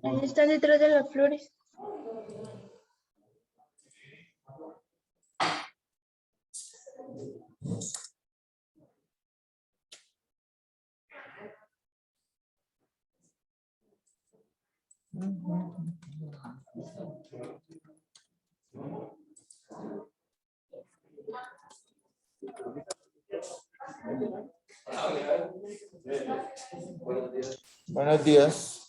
Ahí están detrás de las flores. Buenos días.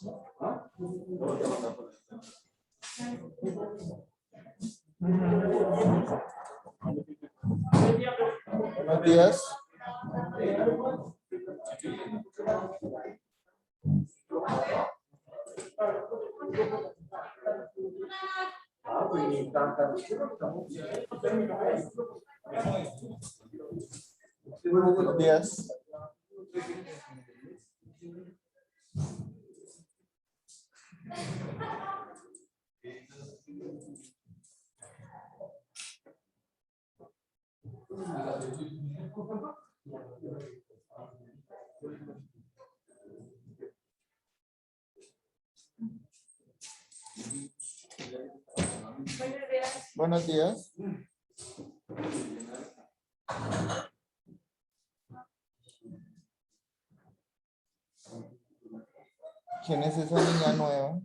Buenos días. Buenos días. Buenos días. ¿Quién es esa niña nueva?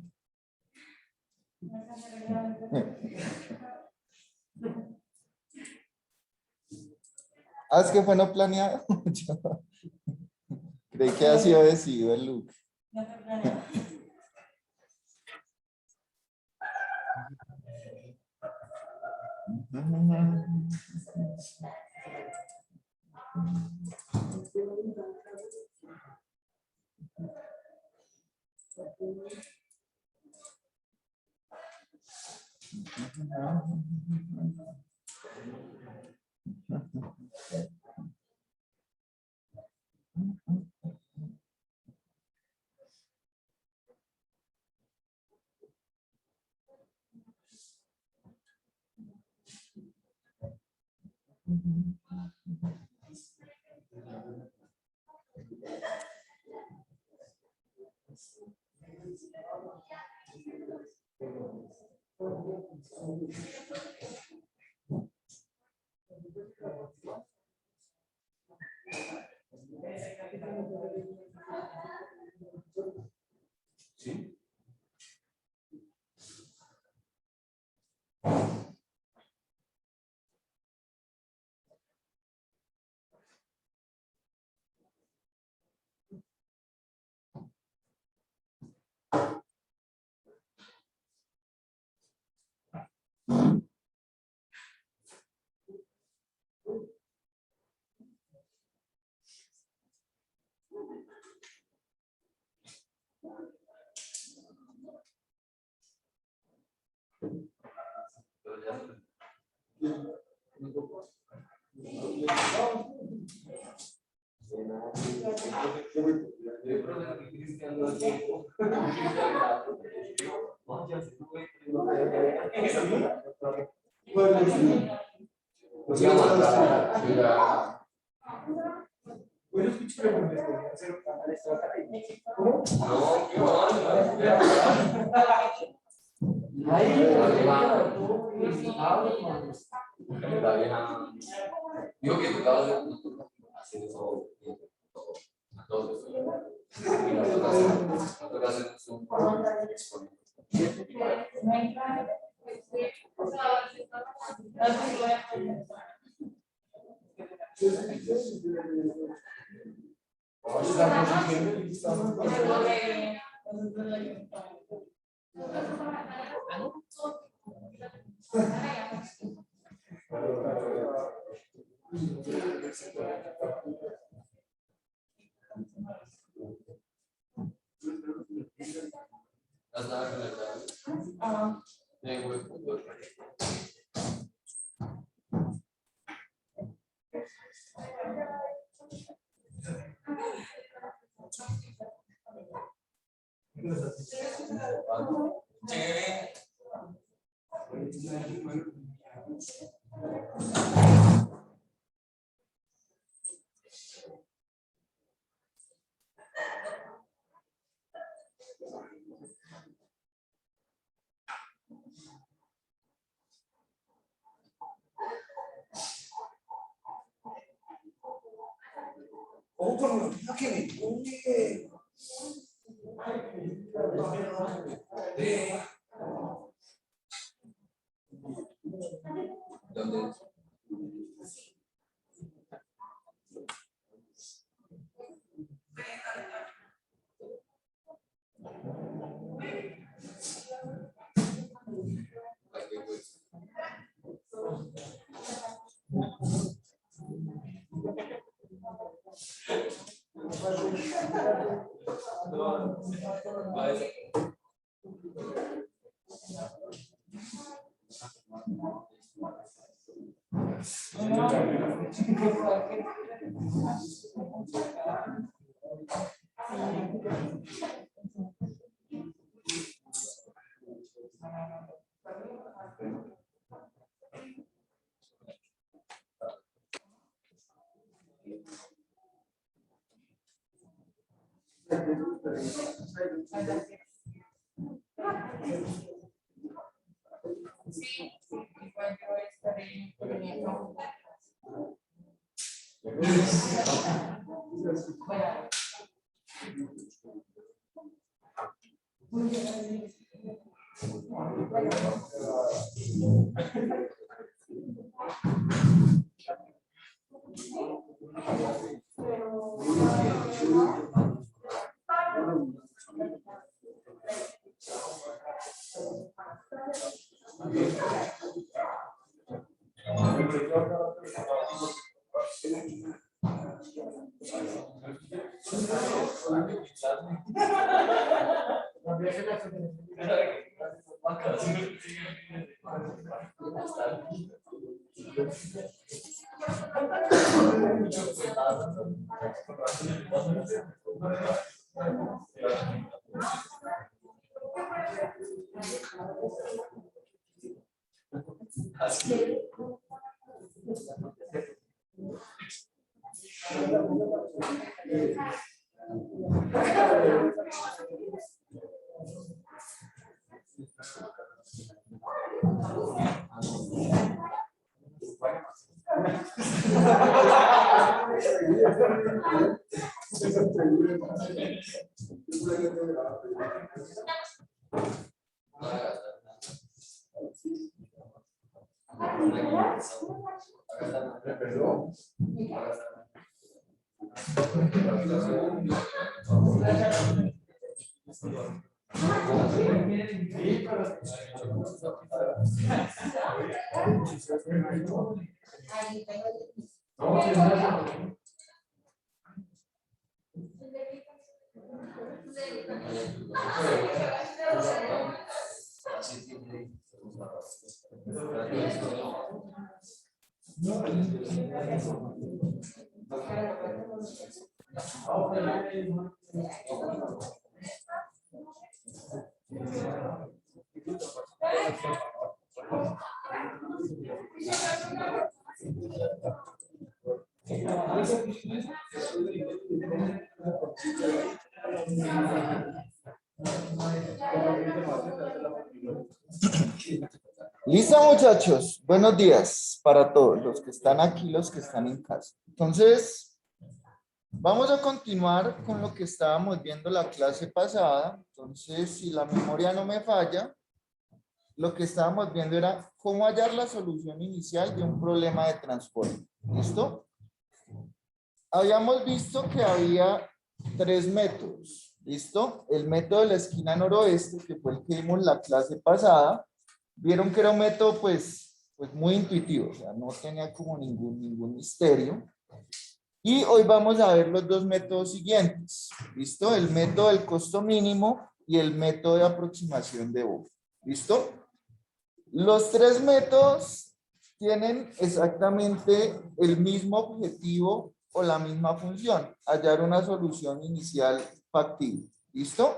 Ah, es que fue no planeado. Creí que ha sido decidido el look. ¿Sí? Digo que tocaba hacer eso a todos. Toca hacer un Chévere. Otro, que me pone. ¿Dónde? Aquí, pues. Vale. Listo, muchachos. Buenos días para todos los que están aquí, los que están en casa. Entonces, vamos a continuar con lo que estábamos viendo la clase pasada. Entonces, si la memoria no me falla, lo que estábamos viendo era cómo hallar la solución inicial de un problema de transporte. ¿Listo? Habíamos visto que había tres métodos. ¿Listo? El método de la esquina noroeste, que fue el que vimos la clase pasada. Vieron que era un método pues muy intuitivo, o sea, no tenía como ningún misterio. Y hoy vamos a ver los dos métodos siguientes, ¿listo? El método del costo mínimo y el método de aproximación de Boole, ¿listo? Los tres métodos tienen exactamente el mismo objetivo o la misma función, hallar una solución inicial factible, ¿listo?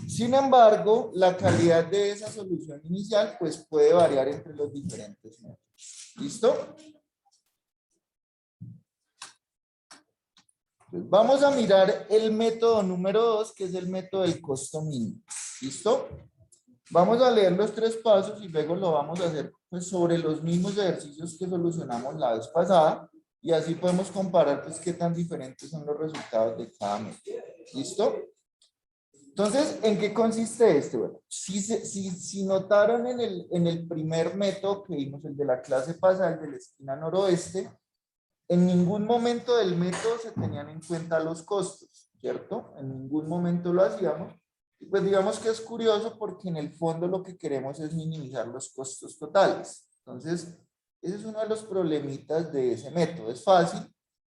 Sin embargo, la calidad de esa solución inicial pues puede variar entre los diferentes métodos. ¿Listo? Pues vamos a mirar el método número 2, que es el método del costo mínimo. ¿Listo? Vamos a leer los 3 pasos y luego lo vamos a hacer pues, sobre los mismos ejercicios que solucionamos la vez pasada y así podemos comparar pues, qué tan diferentes son los resultados de cada método. ¿Listo? Entonces, ¿en qué consiste este? Bueno, si notaron en el primer método que vimos, el de la clase pasada, el de la esquina noroeste, en ningún momento del método se tenían en cuenta los costos, ¿cierto? En ningún momento lo hacíamos. Y pues digamos que es curioso porque en el fondo lo que queremos es minimizar los costos totales. Entonces, ese es uno de los problemitas de ese método. Es fácil,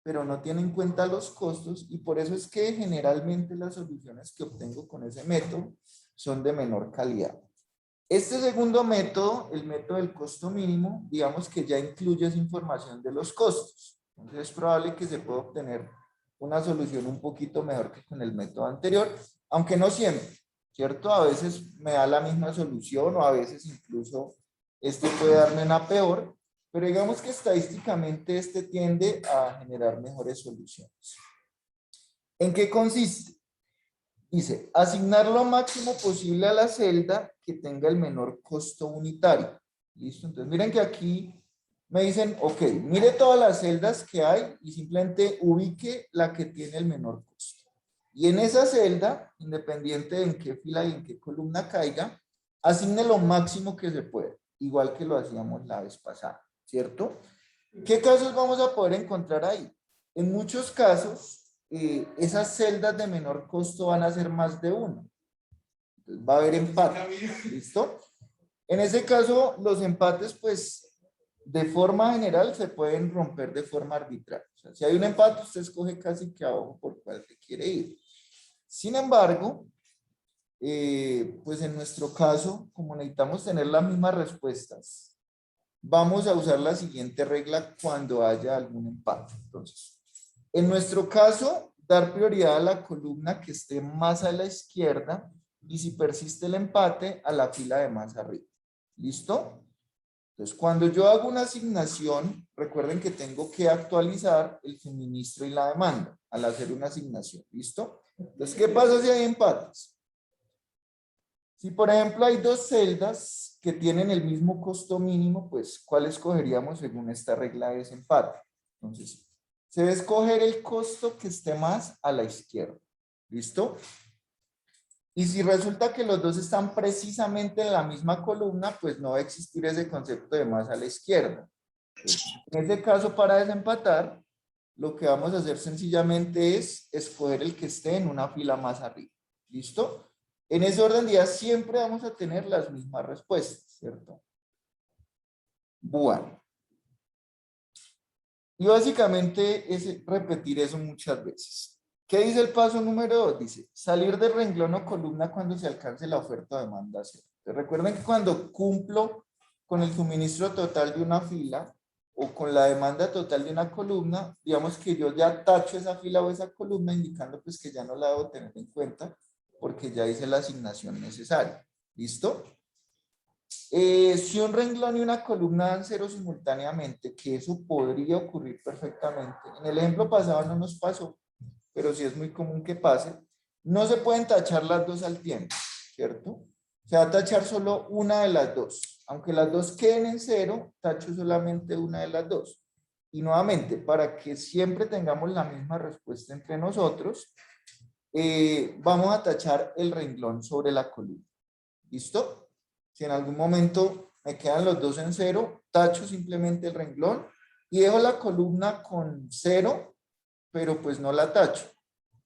pero no tiene en cuenta los costos y por eso es que generalmente las soluciones que obtengo con ese método son de menor calidad. Este segundo método, el método del costo mínimo, digamos que ya incluye esa información de los costos. Entonces es probable que se pueda obtener una solución un poquito mejor que con el método anterior, aunque no siempre, ¿cierto? A veces me da la misma solución o a veces incluso este puede darme una peor, pero digamos que estadísticamente este tiende a generar mejores soluciones. ¿En qué consiste? Dice, asignar lo máximo posible a la celda que tenga el menor costo unitario. ¿Listo? Entonces miren que aquí me dicen, ok, mire todas las celdas que hay y simplemente ubique la que tiene el menor costo. Y en esa celda, independiente de en qué fila y en qué columna caiga, asigne lo máximo que se pueda, igual que lo hacíamos la vez pasada, ¿cierto? ¿Qué casos vamos a poder encontrar ahí? En muchos casos, esas celdas de menor costo van a ser más de uno. Entonces va a haber empate, ¿listo? En ese caso, los empates, pues, de forma general se pueden romper de forma arbitraria. O sea, si hay un empate, usted escoge casi que abajo por cuál se quiere ir. Sin embargo, pues en nuestro caso, como necesitamos tener las mismas respuestas, vamos a usar la siguiente regla cuando haya algún empate. Entonces, en nuestro caso, dar prioridad a la columna que esté más a la izquierda y si persiste el empate, a la fila de más arriba. ¿Listo? Entonces, cuando yo hago una asignación, recuerden que tengo que actualizar el suministro y la demanda al hacer una asignación. ¿Listo? Entonces, ¿qué pasa si hay empates? Si, por ejemplo, hay 2 celdas que tienen el mismo costo mínimo, pues, ¿cuál escogeríamos según esta regla de desempate? Entonces, se debe escoger el costo que esté más a la izquierda. ¿Listo? Y si resulta que los dos están precisamente en la misma columna, pues no va a existir ese concepto de más a la izquierda. Entonces, en ese caso, para desempatar, lo que vamos a hacer sencillamente es escoger el que esté en una fila más arriba. ¿Listo? En ese orden de ideas siempre vamos a tener las mismas respuestas, ¿cierto? Bueno. Y básicamente es repetir eso muchas veces. ¿Qué dice el paso número 2? Dice, salir del renglón o columna cuando se alcance la oferta o demanda cero. Recuerden que cuando cumplo con el suministro total de una fila o con la demanda total de una columna, digamos que yo ya tacho esa fila o esa columna indicando pues que ya no la debo tener en cuenta porque ya hice la asignación necesaria. ¿Listo? Si un renglón y una columna dan cero simultáneamente, que eso podría ocurrir perfectamente. En el ejemplo pasado no nos pasó, pero sí es muy común que pase. No se pueden tachar las dos al tiempo, ¿cierto? Se va a tachar solo una de las dos. Aunque las dos queden en cero, tacho solamente una de las dos. Y nuevamente, para que siempre tengamos la misma respuesta entre nosotros, vamos a tachar el renglón sobre la columna. ¿Listo? Si en algún momento me quedan los dos en cero, tacho simplemente el renglón y dejo la columna con cero, pero pues no la tacho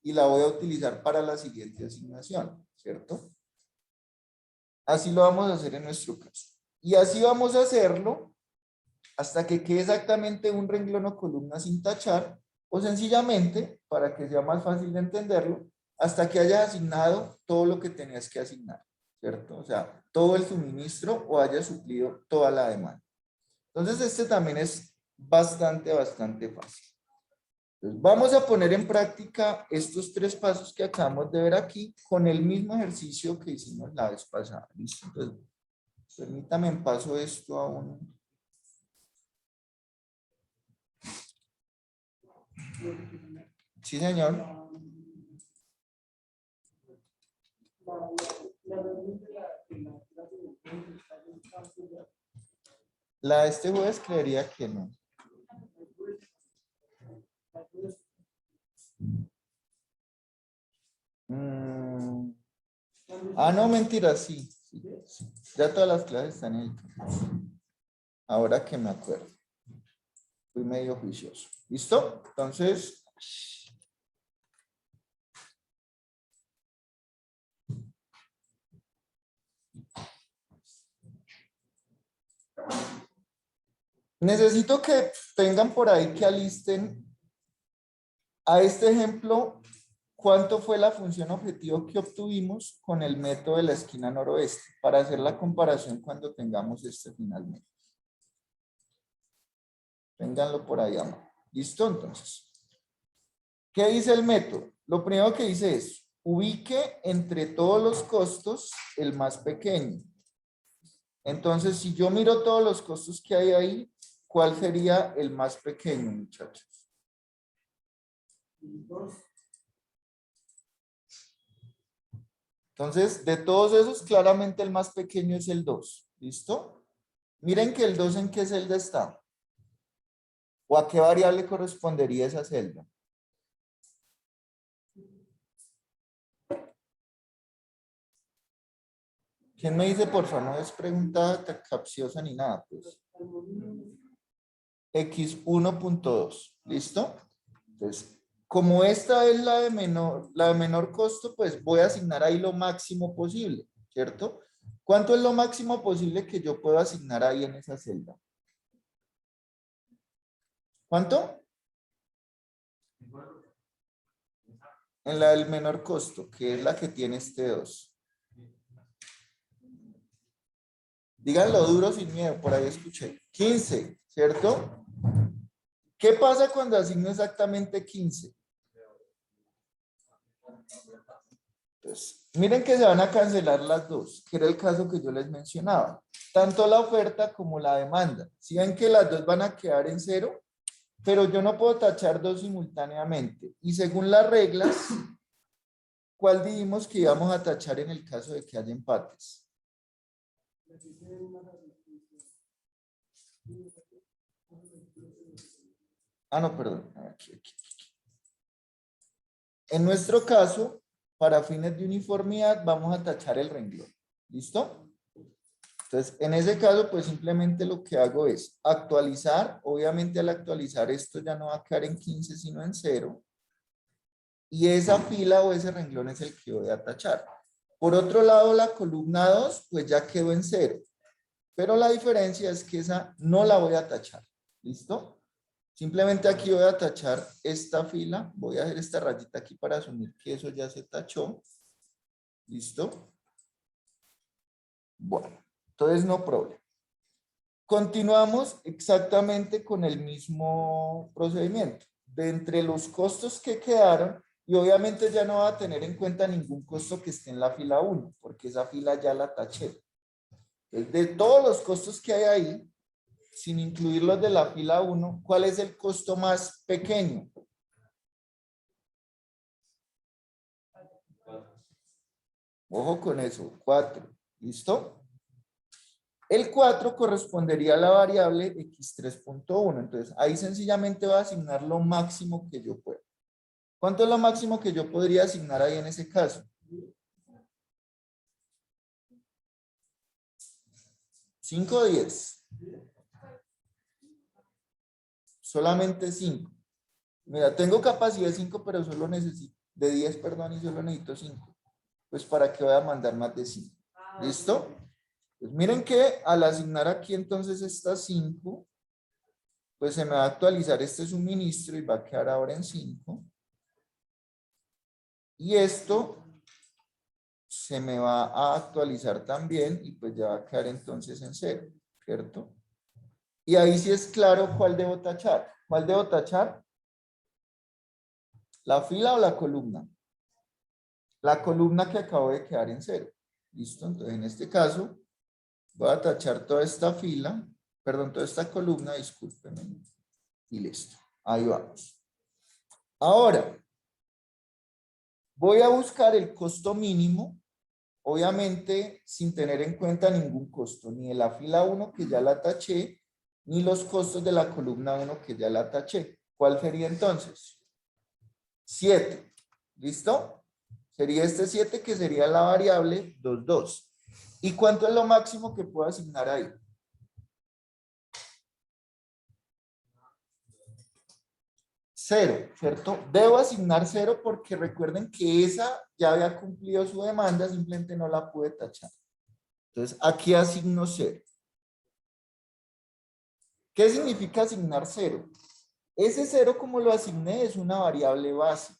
y la voy a utilizar para la siguiente asignación, ¿cierto? Así lo vamos a hacer en nuestro caso. Y así vamos a hacerlo hasta que quede exactamente un renglón o columna sin tachar o sencillamente, para que sea más fácil de entenderlo, hasta que hayas asignado todo lo que tenías que asignar, ¿cierto? O sea, todo el suministro o hayas suplido toda la demanda. Entonces, este también es bastante fácil. Entonces, vamos a poner en práctica estos 3 pasos que acabamos de ver aquí con el mismo ejercicio que hicimos la vez pasada. ¿Listo? Entonces, permítame paso esto a un... Sí, señor. La de este jueves creería que no. No, mentira, sí. Ya todas las clases están en el campus. Ahora que me acuerdo. Fui medio juicioso. ¿Listo? Entonces... necesito que tengan por ahí que alisten a este ejemplo cuánto fue la función objetivo que obtuvimos con el método de la esquina noroeste para hacer la comparación cuando tengamos este finalmente. Ténganlo por ahí abajo. ¿Listo? Entonces, ¿qué dice el método? Lo primero que dice es, ubique entre todos los costos el más pequeño. Entonces, si yo miro todos los costos que hay ahí, ¿cuál sería el más pequeño, muchachos? Entonces, de todos esos, claramente el más pequeño es el 2. ¿Listo? Miren que el 2 en qué celda está. ¿O a qué variable correspondería esa celda? ¿Quién me dice, por favor? No es pregunta capciosa ni nada, pues. X1.2. ¿Listo? Entonces, como esta es la de menor costo, pues voy a asignar ahí lo máximo posible, ¿cierto? ¿Cuánto es lo máximo posible que yo puedo asignar ahí en esa celda? ¿Cuánto? En la del menor costo, que es la que tiene este 2. Díganlo duro sin miedo, por ahí escuché. 15, ¿cierto? ¿Qué pasa cuando asigno exactamente 15? Pues, miren que se van a cancelar las dos, que era el caso que yo les mencionaba. Tanto la oferta como la demanda. Si ven que las dos van a quedar en 0, pero yo no puedo tachar 2 simultáneamente. Y según las reglas, ¿cuál dijimos que íbamos a tachar en el caso de que haya empates? No, perdón. Aquí. En nuestro caso, para fines de uniformidad, vamos a tachar el renglón. ¿Listo? Entonces, en ese caso, pues simplemente lo que hago es actualizar. Obviamente, al actualizar esto ya no va a quedar en 15, sino en 0. Y esa fila o ese renglón es el que voy a tachar. Por otro lado, la columna 2, pues ya quedó en 0. Pero la diferencia es que esa no la voy a tachar. ¿Listo? Simplemente aquí voy a tachar esta fila. Voy a hacer esta rayita aquí para asumir que eso ya se tachó. ¿Listo? Bueno, entonces no problema. Continuamos exactamente con el mismo procedimiento. De entre los costos que quedaron, y obviamente ya no va a tener en cuenta ningún costo que esté en la fila 1, porque esa fila ya la taché. Entonces, de todos los costos que hay ahí, sin incluir los de la fila 1, ¿cuál es el costo más pequeño? Ojo con eso, 4. ¿Listo? El 4 correspondería a la variable x3.1. Entonces, ahí sencillamente voy a asignar lo máximo que yo pueda. ¿Cuánto es lo máximo que yo podría asignar ahí en ese caso? 5 o 10. Solamente 5. Mira, tengo capacidad de 5, pero solo necesito, de 10, perdón, y solo necesito 5. Pues para qué voy a mandar más de 5. ¿Listo? Pues miren que al asignar aquí entonces estas 5, pues se me va a actualizar este suministro y va a quedar ahora en 5. Y esto se me va a actualizar también y pues ya va a quedar entonces en 0, ¿cierto? Y ahí sí es claro cuál debo tachar. ¿Cuál debo tachar? ¿La fila o la columna? La columna que acabo de quedar en 0. ¿Listo? Entonces, en este caso, voy a tachar toda esta fila, perdón, toda esta columna, discúlpenme. Y listo. Ahí vamos. Ahora, voy a buscar el costo mínimo, obviamente sin tener en cuenta ningún costo, ni de la fila 1 que ya la taché, ni los costos de la columna 1 que ya la taché. ¿Cuál sería entonces? 7. ¿Listo? Sería este 7 que sería la variable 2. ¿Y cuánto es lo máximo que puedo asignar ahí? 0, ¿cierto? Debo asignar 0 porque recuerden que esa ya había cumplido su demanda, simplemente no la pude tachar. Entonces, aquí asigno 0. ¿Qué significa asignar 0? Ese 0, como lo asigné, es una variable básica.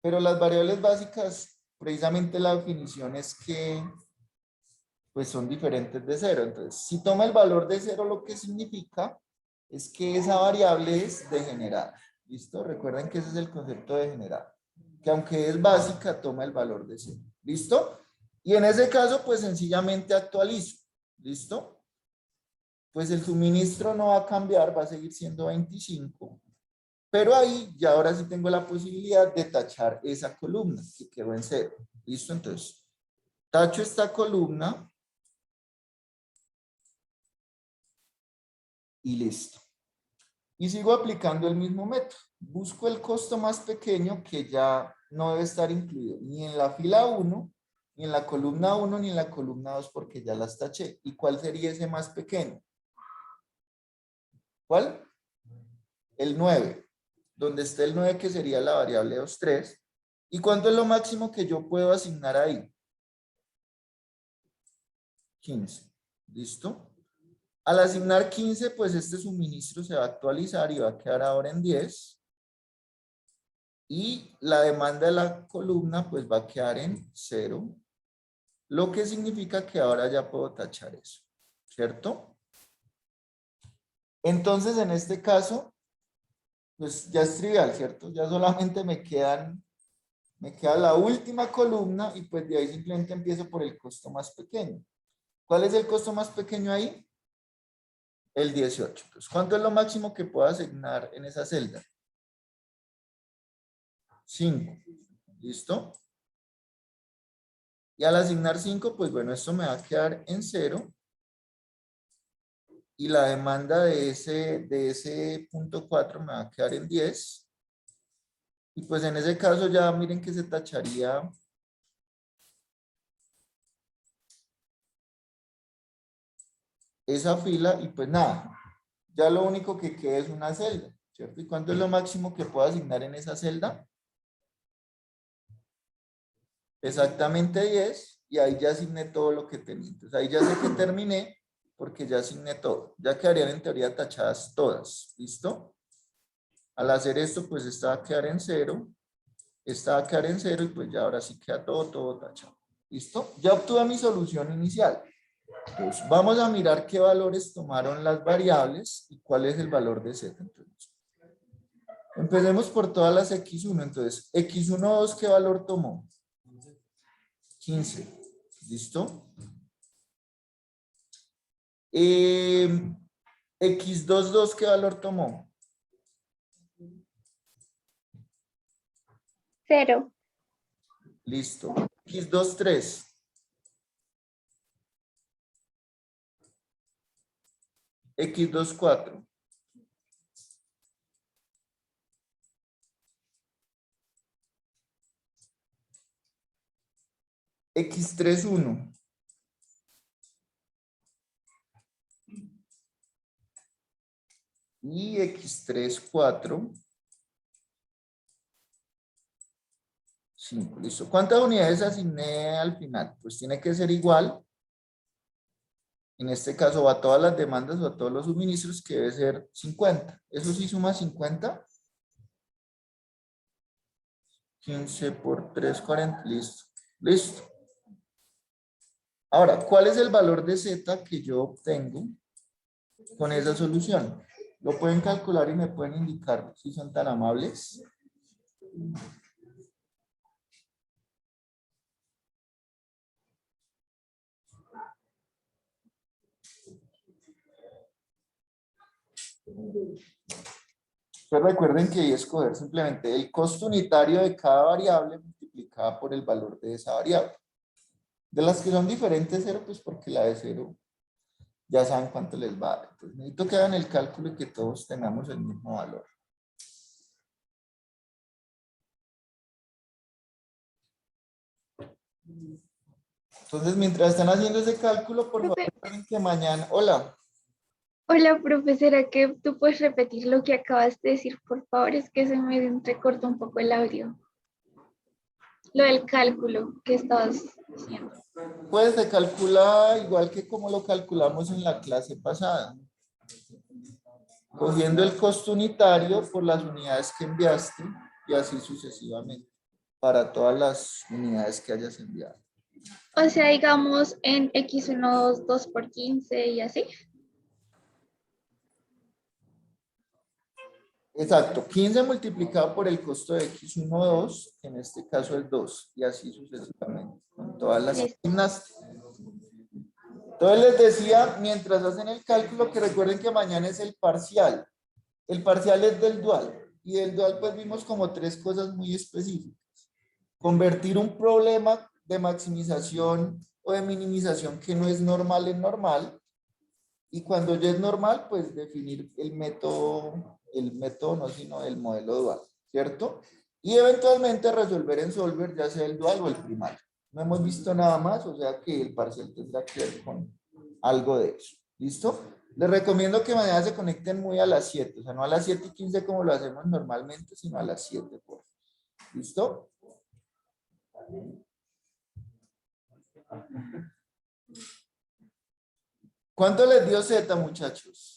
Pero las variables básicas, precisamente la definición es que pues son diferentes de 0. Entonces, si toma el valor de 0, lo que significa es que esa variable es degenerada. ¿Listo? Recuerden que ese es el concepto de degenerada. Que aunque es básica, toma el valor de 0. ¿Listo? Y en ese caso, pues sencillamente actualizo. ¿Listo? Pues el suministro no va a cambiar, va a seguir siendo 25. Pero ahí ya ahora sí tengo la posibilidad de tachar esa columna que quedó en 0. ¿Listo? Entonces, tacho esta columna. Y listo. Y sigo aplicando el mismo método. Busco el costo más pequeño que ya no debe estar incluido ni en la fila 1, ni en la columna 1, ni en la columna 2 porque ya las taché. ¿Y cuál sería ese más pequeño? ¿Cuál? El 9. Donde está el 9 que sería la variable 2,3. ¿Y cuánto es lo máximo que yo puedo asignar ahí? 15. ¿Listo? Al asignar 15, pues este suministro se va a actualizar y va a quedar ahora en 10. Y la demanda de la columna pues va a quedar en 0. Lo que significa que ahora ya puedo tachar eso. ¿Cierto? Entonces en este caso, pues ya es trivial, ¿cierto? Ya solamente me queda la última columna y pues de ahí simplemente empiezo por el costo más pequeño. ¿Cuál es el costo más pequeño ahí? El 18. Entonces, ¿cuánto es lo máximo que puedo asignar en esa celda? 5. ¿Listo? Y al asignar 5, pues bueno, esto me va a quedar en 0. Y la demanda de ese punto 4 me va a quedar en 10. Y pues en ese caso ya miren que se tacharía esa fila y pues nada. Ya lo único que queda es una celda, ¿cierto? ¿Y cuánto es lo máximo que puedo asignar en esa celda? Exactamente 10, y ahí ya asigné todo lo que tenía. Entonces ahí ya sé que terminé porque ya asigné todo. Ya quedarían en teoría tachadas todas. ¿Listo? Al hacer esto, pues esta va a quedar en 0, esta va a quedar en 0 y pues ya ahora sí queda todo tachado. ¿Listo? Ya obtuve mi solución inicial. Entonces vamos a mirar qué valores tomaron las variables y cuál es el valor de z. Entonces, empecemos por todas las x1. Entonces, x1,2, ¿qué valor tomó? 15. ¿Listo? X22, ¿qué valor tomó? 0. Listo. X23. X24. X31. Y X34. 5. Listo. ¿Cuántas unidades asigné al final? Pues tiene que ser igual. En este caso va a todas las demandas o a todos los suministros, que debe ser 50. ¿Eso sí suma 50? 15 por 3, 40. Listo. Listo. Ahora, ¿cuál es el valor de Z que yo obtengo con esa solución? Lo pueden calcular y me pueden indicar si son tan amables. Pues recuerden que hay que escoger simplemente el costo unitario de cada variable multiplicada por el valor de esa variable. De las que son diferentes cero, pues porque la de cero ya saben cuánto les va a dar. Entonces necesito que hagan el cálculo y que todos tengamos el mismo valor. Entonces, mientras están haciendo ese cálculo, por favor, recuerden que mañana... Hola. Hola, profesora, que tú puedes repetir lo que acabas de decir, por favor, es que se me entrecortó un poco el audio. Lo del cálculo que estabas haciendo. Pues se calcula igual que como lo calculamos en la clase pasada. Cogiendo el costo unitario por las unidades que enviaste y así sucesivamente para todas las unidades que hayas enviado. O sea, digamos en X1, 2 por 15 y así. Exacto, 15 multiplicado por el costo de X1, 2, que en este caso es 2, y así sucesivamente, con todas las asignadas. Entonces les decía, mientras hacen el cálculo, que recuerden que mañana es el parcial. El parcial es del dual, y del dual pues vimos como tres cosas muy específicas. Convertir un problema de maximización o de minimización que no es normal en normal, y cuando ya es normal, pues definir el método no, sino el modelo dual, ¿cierto? Y eventualmente resolver en Solver, ya sea el dual o el primario. No hemos visto nada más, o sea que el parcial tendrá que ver con algo de eso. ¿Listo? Les recomiendo que mañana se conecten muy a las 7, o sea, no a las 7:15 como lo hacemos normalmente, sino a las 7, por favor. ¿Listo? ¿Cuánto les dio Z, muchachos?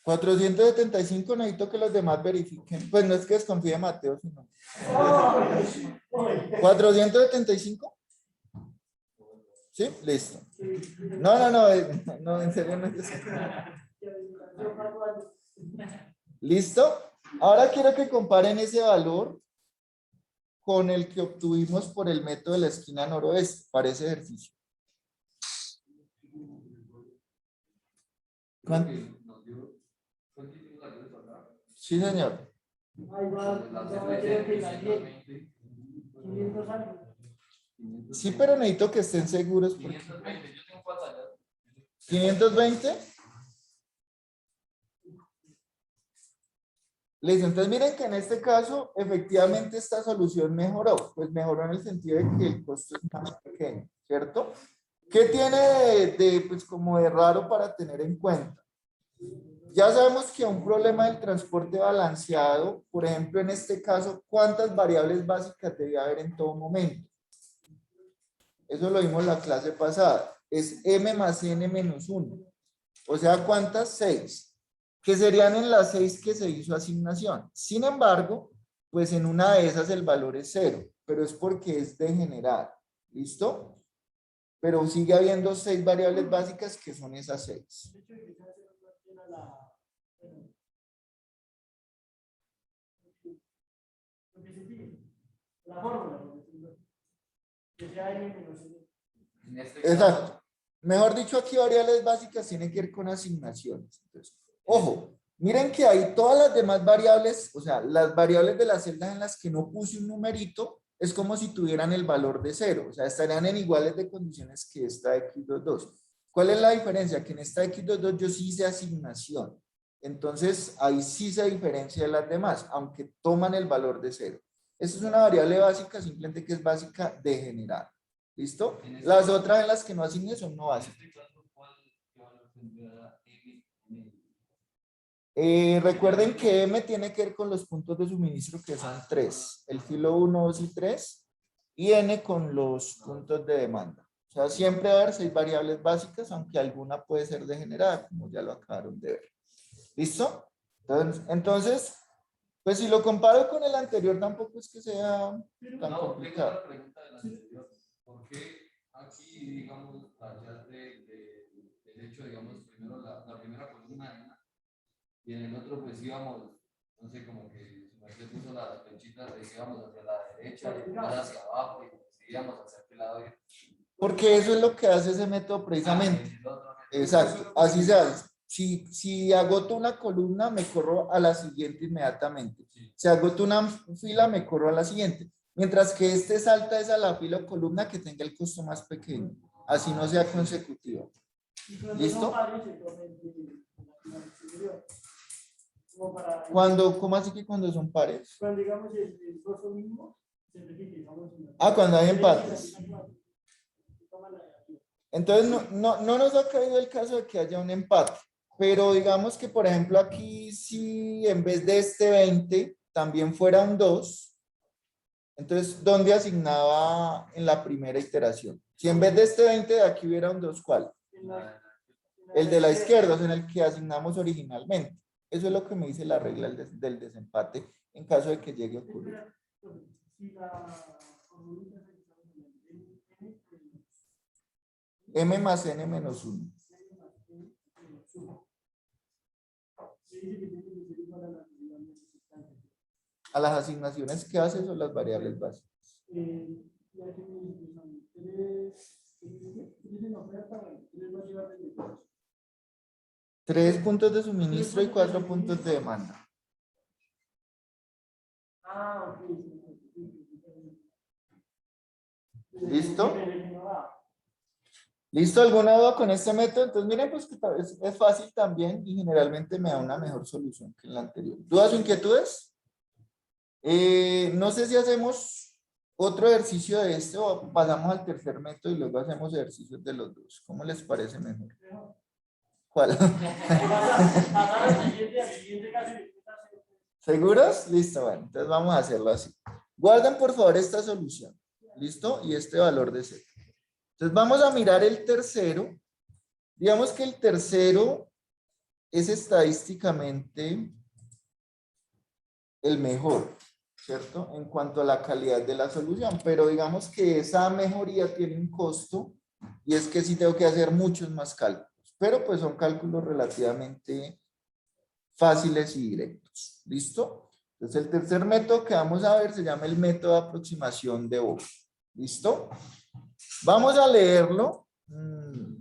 $475, necesito que los demás verifiquen. Pues no es que desconfíe de Mateo, sino. ¿475? ¿Sí? Listo. No, en serio no es eso. ¿Listo? Ahora quiero que comparen ese valor con el que obtuvimos por el método de la esquina noroeste para ese ejercicio. ¿Cuánto? Sí, señor. Sí, pero necesito que estén seguros. Porque... 520. Listo, entonces miren que en este caso efectivamente esta solución mejoró, pues mejoró en el sentido de que el costo es más pequeño, ¿cierto? ¿Qué tiene pues como de raro para tener en cuenta? Ya sabemos que un problema del transporte balanceado, por ejemplo en este caso, ¿cuántas variables básicas debe haber en todo momento? Eso lo vimos en la clase pasada, es m más n menos 1, o sea, ¿cuántas? 6. Que serían en las 6 que se hizo asignación. Sin embargo, pues en una de esas el valor es 0, pero es porque es degenerada. ¿Listo? Pero sigue habiendo 6 variables básicas que son esas 6. Exacto. Mejor dicho, aquí variables básicas tienen que ver con asignaciones. Entonces, ojo, miren que hay todas las demás variables, o sea, las variables de las celdas en las que no puse un numerito, es como si tuvieran el valor de 0, o sea, estarían en iguales de condiciones que esta X22. ¿Cuál es la diferencia? Que en esta X22 yo sí hice asignación. Entonces, ahí sí se diferencia de las demás, aunque toman el valor de 0. Esta es una variable básica, simplemente que es básica de general. ¿Listo? Las otras en las que no asigné son no básicas. Recuerden que M tiene que ver con los puntos de suministro que son 3. El filo 1, 2 y 3. Y N con los puntos de demanda. O sea, siempre va a haber 6 variables básicas, aunque alguna puede ser degenerada, como ya lo acabaron de ver. ¿Listo? Entonces, Pues si lo comparo con el anterior, tampoco es que sea tan No, complicado. tengo una pregunta de la anterior. ¿Por qué aquí, digamos, tallaste del hecho, digamos, primero la primera columna y en el otro, pues íbamos, no sé, como que su merced puso las flechitas de que íbamos hacia la derecha y después hacia abajo y seguíamos hacia aquel lado? Porque eso es lo que hace ese método precisamente. Exacto, así se hace. Si agoto una columna, me corro a la siguiente inmediatamente. Si agoto una fila, me corro a la siguiente. Mientras que este salta es a la fila o columna que tenga el costo más pequeño. Así no sea consecutiva. ¿Listo? ¿Cómo así que cuando son pares? Cuando digamos el costo mínimo, se repite, digamos. Cuando hay empates. Entonces, no nos ha caído el caso de que haya un empate, pero digamos que, por ejemplo, aquí si en vez de este 20 también fuera un 2, entonces, ¿dónde asignaba en la primera iteración? Si en vez de este 20 de aquí hubiera un 2, ¿cuál? El de la izquierda, es en el que asignamos originalmente. Eso es lo que me dice la regla del desempate en caso de que llegue a ocurrir. M más N menos 1. A las asignaciones que haces o las variables básicas. 3 puntos de suministro y 4 puntos de demanda. ¿Listo? ¿Listo? ¿Alguna duda con este método? Entonces, miren, pues que es fácil también y generalmente me da una mejor solución que en la anterior. ¿Dudas o inquietudes? No sé si hacemos otro ejercicio de este o pasamos al tercer método y luego hacemos ejercicios de los dos. ¿Cómo les parece mejor? ¿Cuál? ¿Seguros? Listo, bueno, entonces vamos a hacerlo así. Guarden por favor esta solución. ¿Listo? Y este valor de Z. Entonces vamos a mirar el tercero. Digamos que el tercero es estadísticamente el mejor, ¿cierto? En cuanto a la calidad de la solución, pero digamos que esa mejoría tiene un costo y es que sí tengo que hacer muchos más cálculos, pero pues son cálculos relativamente fáciles y directos. ¿Listo? Entonces el tercer método que vamos a ver se llama el método de aproximación de Vogel. ¿Listo? Vamos a leerlo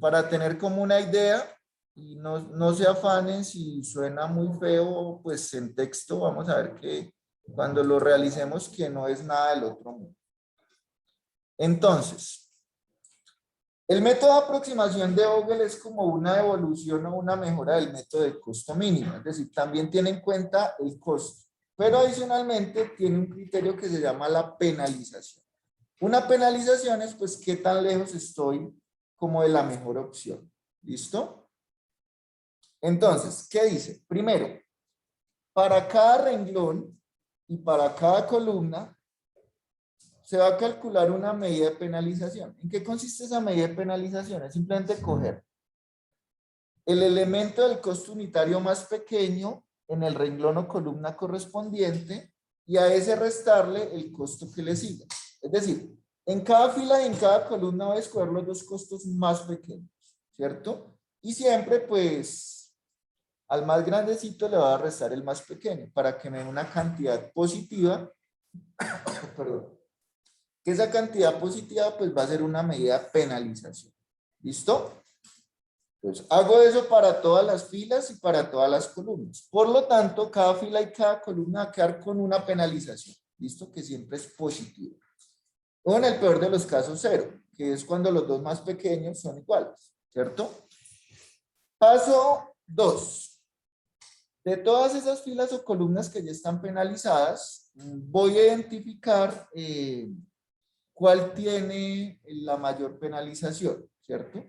para tener como una idea y no se afanen si suena muy feo, pues en texto vamos a ver que cuando lo realicemos que no es nada del otro mundo. Entonces, el método de aproximación de Vogel es como una evolución o una mejora del método de costo mínimo, es decir, también tiene en cuenta el costo, pero adicionalmente tiene un criterio que se llama la penalización. Una penalización es pues qué tan lejos estoy como de la mejor opción. ¿Listo? Entonces, ¿qué dice? Primero, para cada renglón y para cada columna se va a calcular una medida de penalización. ¿En qué consiste esa medida de penalización? Es simplemente coger el elemento del costo unitario más pequeño en el renglón o columna correspondiente y a ese restarle el costo que le siga. Es decir, en cada fila y en cada columna voy a escoger los dos costos más pequeños, ¿cierto? Y siempre, pues, al más grandecito le va a restar el más pequeño para que me dé una cantidad positiva. Perdón. Que esa cantidad positiva, pues, va a ser una medida de penalización. ¿Listo? Pues hago eso para todas las filas y para todas las columnas. Por lo tanto, cada fila y cada columna va a quedar con una penalización. ¿Listo? Que siempre es positivo. O en el peor de los casos, 0, que es cuando los dos más pequeños son iguales, ¿cierto? Paso 2. De todas esas filas o columnas que ya están penalizadas, voy a identificar cuál tiene la mayor penalización, ¿cierto?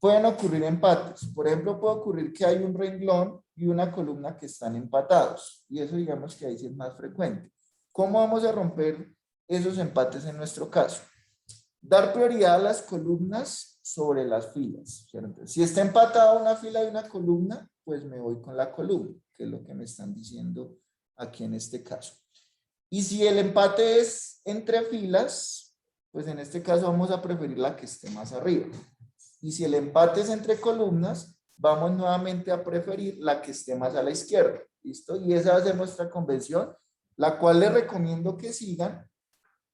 Pueden ocurrir empates. Por ejemplo, puede ocurrir que hay un renglón y una columna que están empatados. Y eso digamos que ahí sí es más frecuente. ¿Cómo vamos a romper esos empates en nuestro caso? Dar prioridad a las columnas sobre las filas, ¿cierto? Si está empatada una fila y una columna, pues me voy con la columna, que es lo que me están diciendo aquí en este caso. Y si el empate es entre filas, pues en este caso vamos a preferir la que esté más arriba. Y si el empate es entre columnas, vamos nuevamente a preferir la que esté más a la izquierda. ¿Listo? Y esa va a ser nuestra convención, la cual les recomiendo que sigan,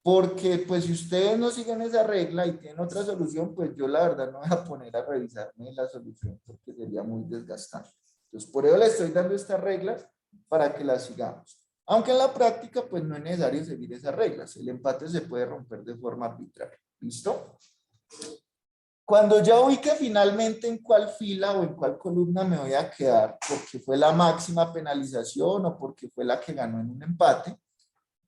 porque pues si ustedes no siguen esa regla y tienen otra solución, pues yo la verdad no voy a poner a revisarme la solución porque sería muy desgastante. Entonces por eso les estoy dando estas reglas para que las sigamos. Aunque en la práctica pues no es necesario seguir esas reglas. El empate se puede romper de forma arbitraria. ¿Listo? Cuando ya ubique finalmente en cuál fila o en cuál columna me voy a quedar, porque fue la máxima penalización o porque fue la que ganó en un empate,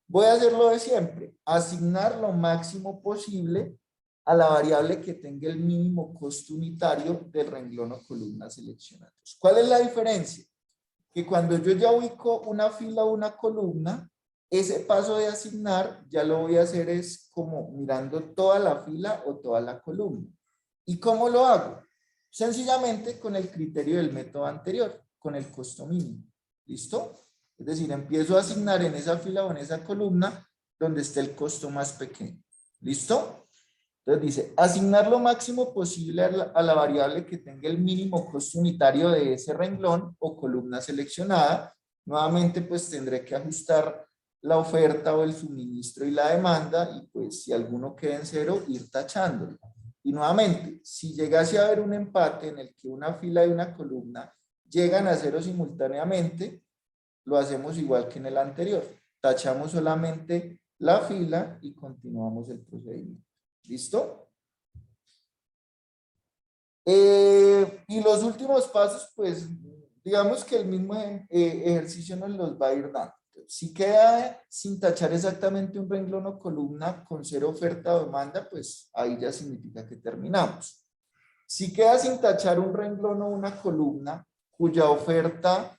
voy a hacer lo de siempre, asignar lo máximo posible a la variable que tenga el mínimo costo unitario del renglón o columna seleccionados. ¿Cuál es la diferencia? Que cuando yo ya ubico una fila o una columna, ese paso de asignar ya lo voy a hacer es como mirando toda la fila o toda la columna. ¿Y cómo lo hago? Sencillamente con el criterio del método anterior, con el costo mínimo. ¿Listo? Es decir, empiezo a asignar en esa fila o en esa columna donde esté el costo más pequeño. ¿Listo? Entonces dice, asignar lo máximo posible a la variable que tenga el mínimo costo unitario de ese renglón o columna seleccionada. Nuevamente, pues tendré que ajustar la oferta o el suministro y la demanda y pues si alguno queda en cero, ir tachándolo. Y nuevamente, si llegase a haber un empate en el que una fila y una columna llegan a cero simultáneamente, lo hacemos igual que en el anterior. Tachamos solamente la fila y continuamos el procedimiento. ¿Listo? Y los últimos pasos, pues, digamos que el mismo ejercicio nos los va a ir dando. Si queda sin tachar exactamente un renglón o columna con cero oferta o demanda, pues ahí ya significa que terminamos. Si queda sin tachar un renglón o una columna cuya oferta,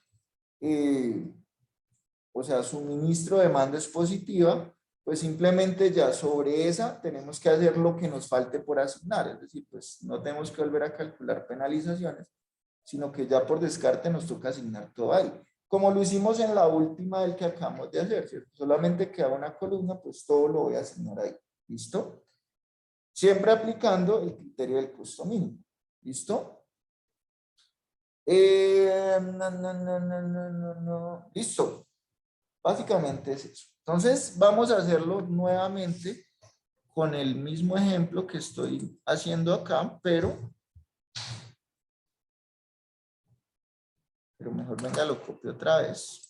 o sea, suministro o demanda es positiva, pues simplemente ya sobre esa tenemos que hacer lo que nos falte por asignar. Es decir, pues no tenemos que volver a calcular penalizaciones, sino que ya por descarte nos toca asignar todo ahí. Como lo hicimos en la última del que acabamos de hacer, ¿cierto? Solamente queda una columna, pues todo lo voy a asignar ahí. ¿Listo? Siempre aplicando el criterio del costo mínimo. ¿Listo? Listo. Básicamente es eso. Entonces, vamos a hacerlo nuevamente con el mismo ejemplo que estoy haciendo acá, pero mejor venga, lo copio otra vez.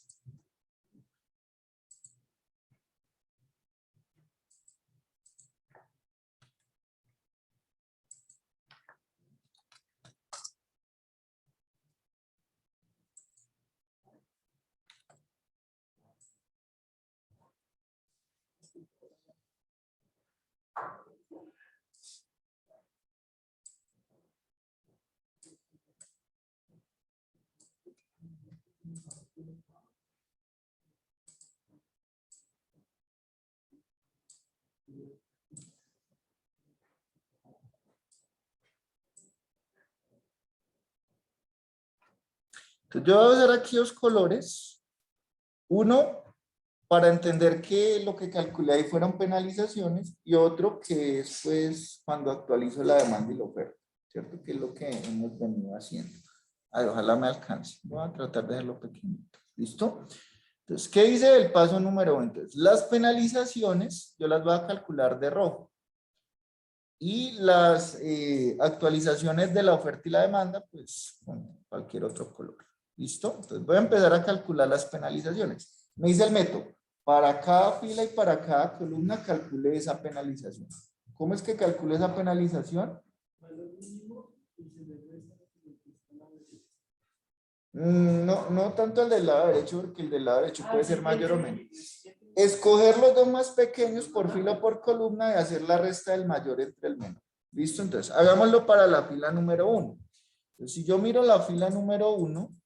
Entonces, yo voy a usar aquí dos colores. Uno, para entender que lo que calculé ahí fueron penalizaciones, y otro que es pues cuando actualizo la demanda y la oferta, ¿cierto? Que es lo que hemos venido haciendo. A ver, ojalá me alcance. Voy a tratar de hacerlo pequeñito. ¿Listo? Entonces, ¿qué dice el paso número 1? Entonces, las penalizaciones yo las voy a calcular de rojo. Y las actualizaciones de la oferta y la demanda, pues con cualquier otro color. ¿Listo? Entonces voy a empezar a calcular las penalizaciones. Me dice el método, para cada fila y para cada columna calcule esa penalización. ¿Cómo es que calcule esa penalización? No tanto el del lado derecho, porque el del lado derecho puede ser mayor o menos. Escoger los dos más pequeños por fila o por columna y hacer la resta del mayor entre el menor. ¿Listo? Entonces, hagámoslo para la fila número 1. Entonces, si yo miro la fila número 1,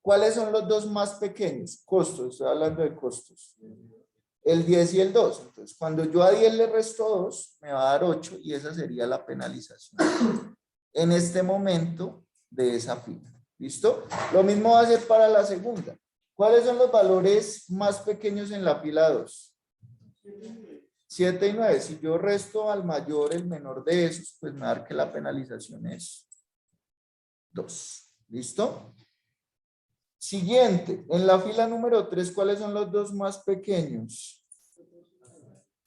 ¿cuáles son los dos más pequeños? Costos, estoy hablando de costos. El 10 y el 2. Entonces, cuando yo a 10 le resto 2, me va a dar 8 y esa sería la penalización en este momento de esa fila. ¿Listo? Lo mismo va a ser para la segunda. ¿Cuáles son los valores más pequeños en la fila 2? 7 y 9. Si yo resto al mayor el menor de esos, pues me va a dar que la penalización es 2. ¿Listo? Siguiente, en la fila número 3, ¿cuáles son los dos más pequeños?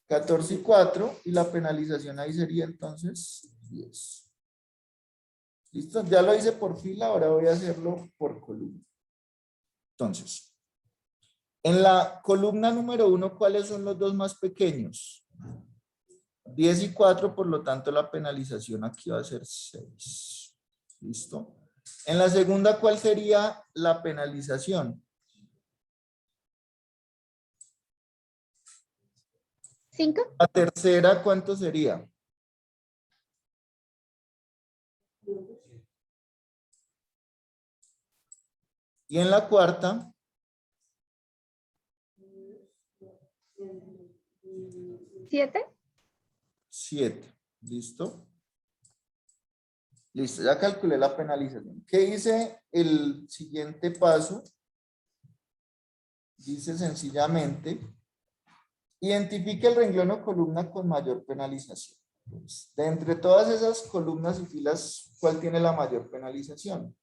14 y 4, y la penalización ahí sería entonces 10. ¿Listo? Ya lo hice por fila, ahora voy a hacerlo por columna. Entonces, en la columna número 1, ¿cuáles son los dos más pequeños? 10 y 4, por lo tanto la penalización aquí va a ser 6. ¿Listo? En la segunda, ¿cuál sería la penalización? 5. La tercera, ¿cuánto sería? 'Y en la cuarta? 7. 7. ¿Listo? Listo, ya calculé la penalización. ¿Qué dice el siguiente paso? Dice sencillamente, identifique el renglón o columna con mayor penalización. Pues, de entre todas esas columnas y filas, ¿cuál tiene la mayor penalización?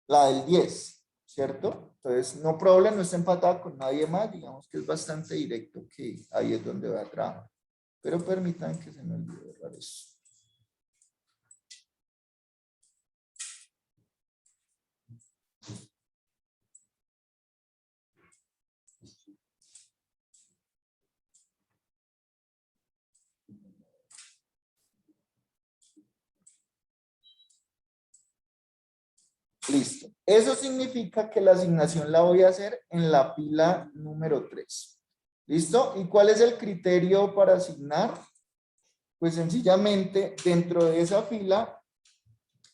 La del 10, ¿cierto? Entonces, no problema, no está empatada con nadie más, digamos que es bastante directo, que ahí es donde va a trabajar. Pero permitan que se me olvide borrar eso. Listo. Eso significa que la asignación la voy a hacer en la fila número 3. ¿Listo? ¿Y cuál es el criterio para asignar? Pues sencillamente dentro de esa fila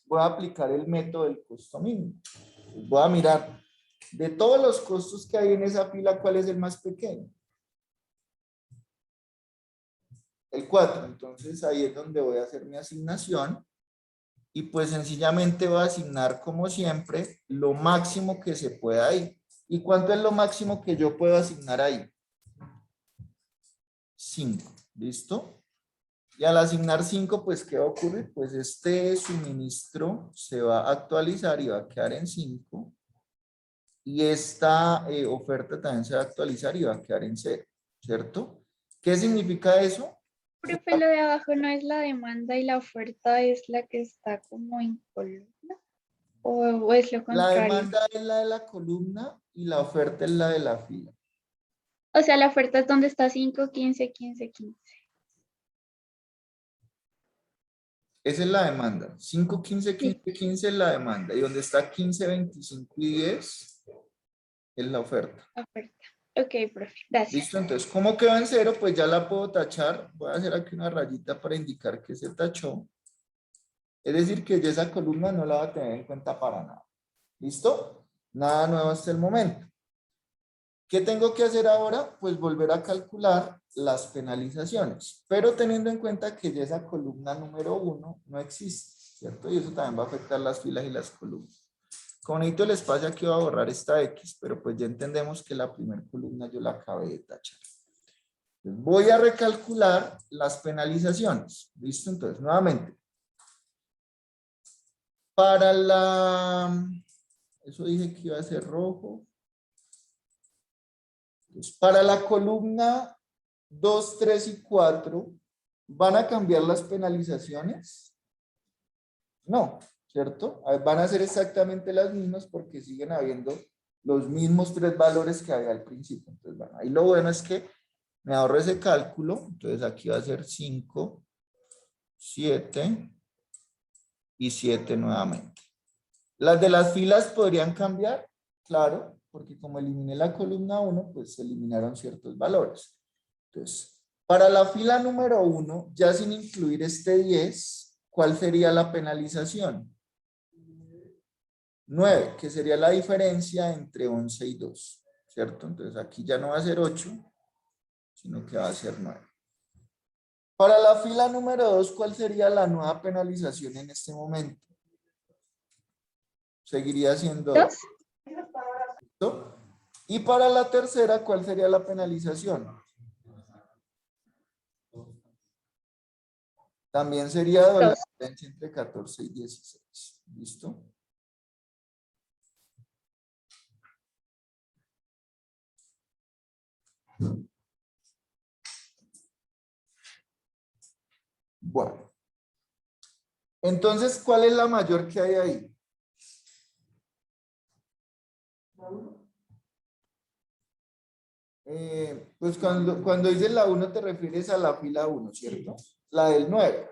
voy a aplicar el método del costo mínimo. Voy a mirar de todos los costos que hay en esa fila, ¿cuál es el más pequeño? El 4. Entonces ahí es donde voy a hacer mi asignación. Y pues sencillamente voy a asignar como siempre lo máximo que se pueda ahí. ¿Y cuánto es lo máximo que yo puedo asignar ahí? 5. ¿Listo? Y al asignar 5, pues ¿qué va a ocurrir? Pues este suministro se va a actualizar y va a quedar en 5. Y esta oferta también se va a actualizar y va a quedar en 0. ¿Cierto? ¿Qué significa eso? Profe, lo de abajo no es la demanda y la oferta es la que está como en columna. ¿O es lo La contrario? demanda es la de la columna y la oferta es la de la fila. O sea, la oferta es donde está 5, 15, 15, 15. Esa es la demanda. 5, 15, 15, 15 es la demanda. Y donde está 15, 25 y 10 es la oferta. Oferta. Ok, profe, gracias. ¿Listo? Entonces, ¿cómo quedó en 0? Pues ya la puedo tachar. Voy a hacer aquí una rayita para indicar que se tachó. Es decir, que ya esa columna no la va a tener en cuenta para nada. ¿Listo? Nada nuevo hasta el momento. ¿Qué tengo que hacer ahora? Pues volver a calcular las penalizaciones, pero teniendo en cuenta que ya esa columna número 1 no existe, ¿cierto? Y eso también va a afectar las filas y las columnas. Como necesito el espacio, aquí voy a borrar esta X, pero pues ya entendemos que la primera columna yo la acabé de tachar. Entonces voy a recalcular las penalizaciones. ¿Listo? Entonces, nuevamente. Para la... Eso dije que iba a ser rojo. Entonces, para la columna 2, 3 y 4, ¿van a cambiar las penalizaciones? No, ¿cierto? Van a ser exactamente las mismas porque siguen habiendo los mismos 3 valores que había al principio. Entonces, bueno, ahí lo bueno es que me ahorro ese cálculo. Entonces, aquí va a ser 5, 7 y 7 nuevamente. ¿Las de las filas podrían cambiar? Claro, porque como eliminé la columna 1, pues se eliminaron ciertos valores. Entonces, para la fila número 1, ya sin incluir este 10, ¿cuál sería la penalización? 9, que sería la diferencia entre 11 y 2, ¿cierto? Entonces aquí ya no va a ser 8, sino que va a ser 9. Para la fila número 2, ¿cuál sería la nueva penalización en este momento? Seguiría siendo 2. 2. Y para la tercera, ¿cuál sería la penalización? También sería 2, la 2. diferencia entre 14 y 16. ¿Listo? Bueno. Entonces, ¿cuál es la mayor que hay ahí? Pues cuando dices la 1 te refieres a la fila 1, ¿cierto? La del 9.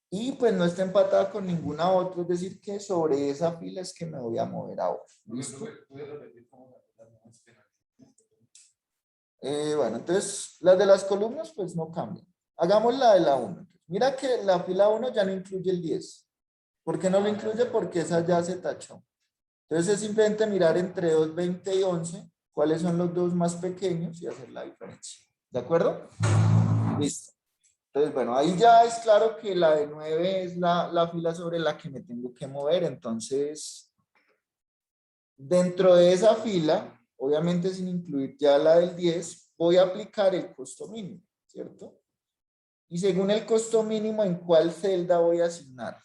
Y pues no está empatada con ninguna otra, es decir, que sobre esa fila es que me voy a mover ahora. ¿Listo? Bueno, entonces las de las columnas pues no cambian. Hagamos la de la 1. Mira que la fila 1 ya no incluye el 10. ¿Por qué no lo incluye? Porque esa ya se tachó. Entonces es simplemente mirar entre 2, 20 y 11 cuáles son los dos más pequeños y hacer la diferencia. ¿De acuerdo? Listo. Entonces, bueno, ahí ya es claro que la de 9 es la fila sobre la que me tengo que mover. Entonces, dentro de esa fila, obviamente sin incluir ya la del 10, voy a aplicar el costo mínimo, ¿cierto? Y según el costo mínimo, ¿en cuál celda voy a asignar?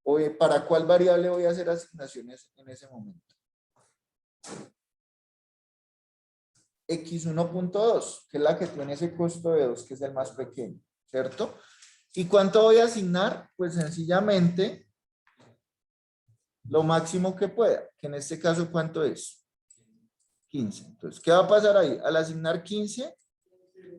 ¿O para cuál variable voy a hacer asignaciones en ese momento? X1.2, que es la que tiene ese costo de 2, que es el más pequeño, ¿cierto? ¿Y cuánto voy a asignar? Pues sencillamente lo máximo que pueda, que en este caso, ¿cuánto es? 15. Entonces, ¿qué va a pasar ahí? Al asignar 15,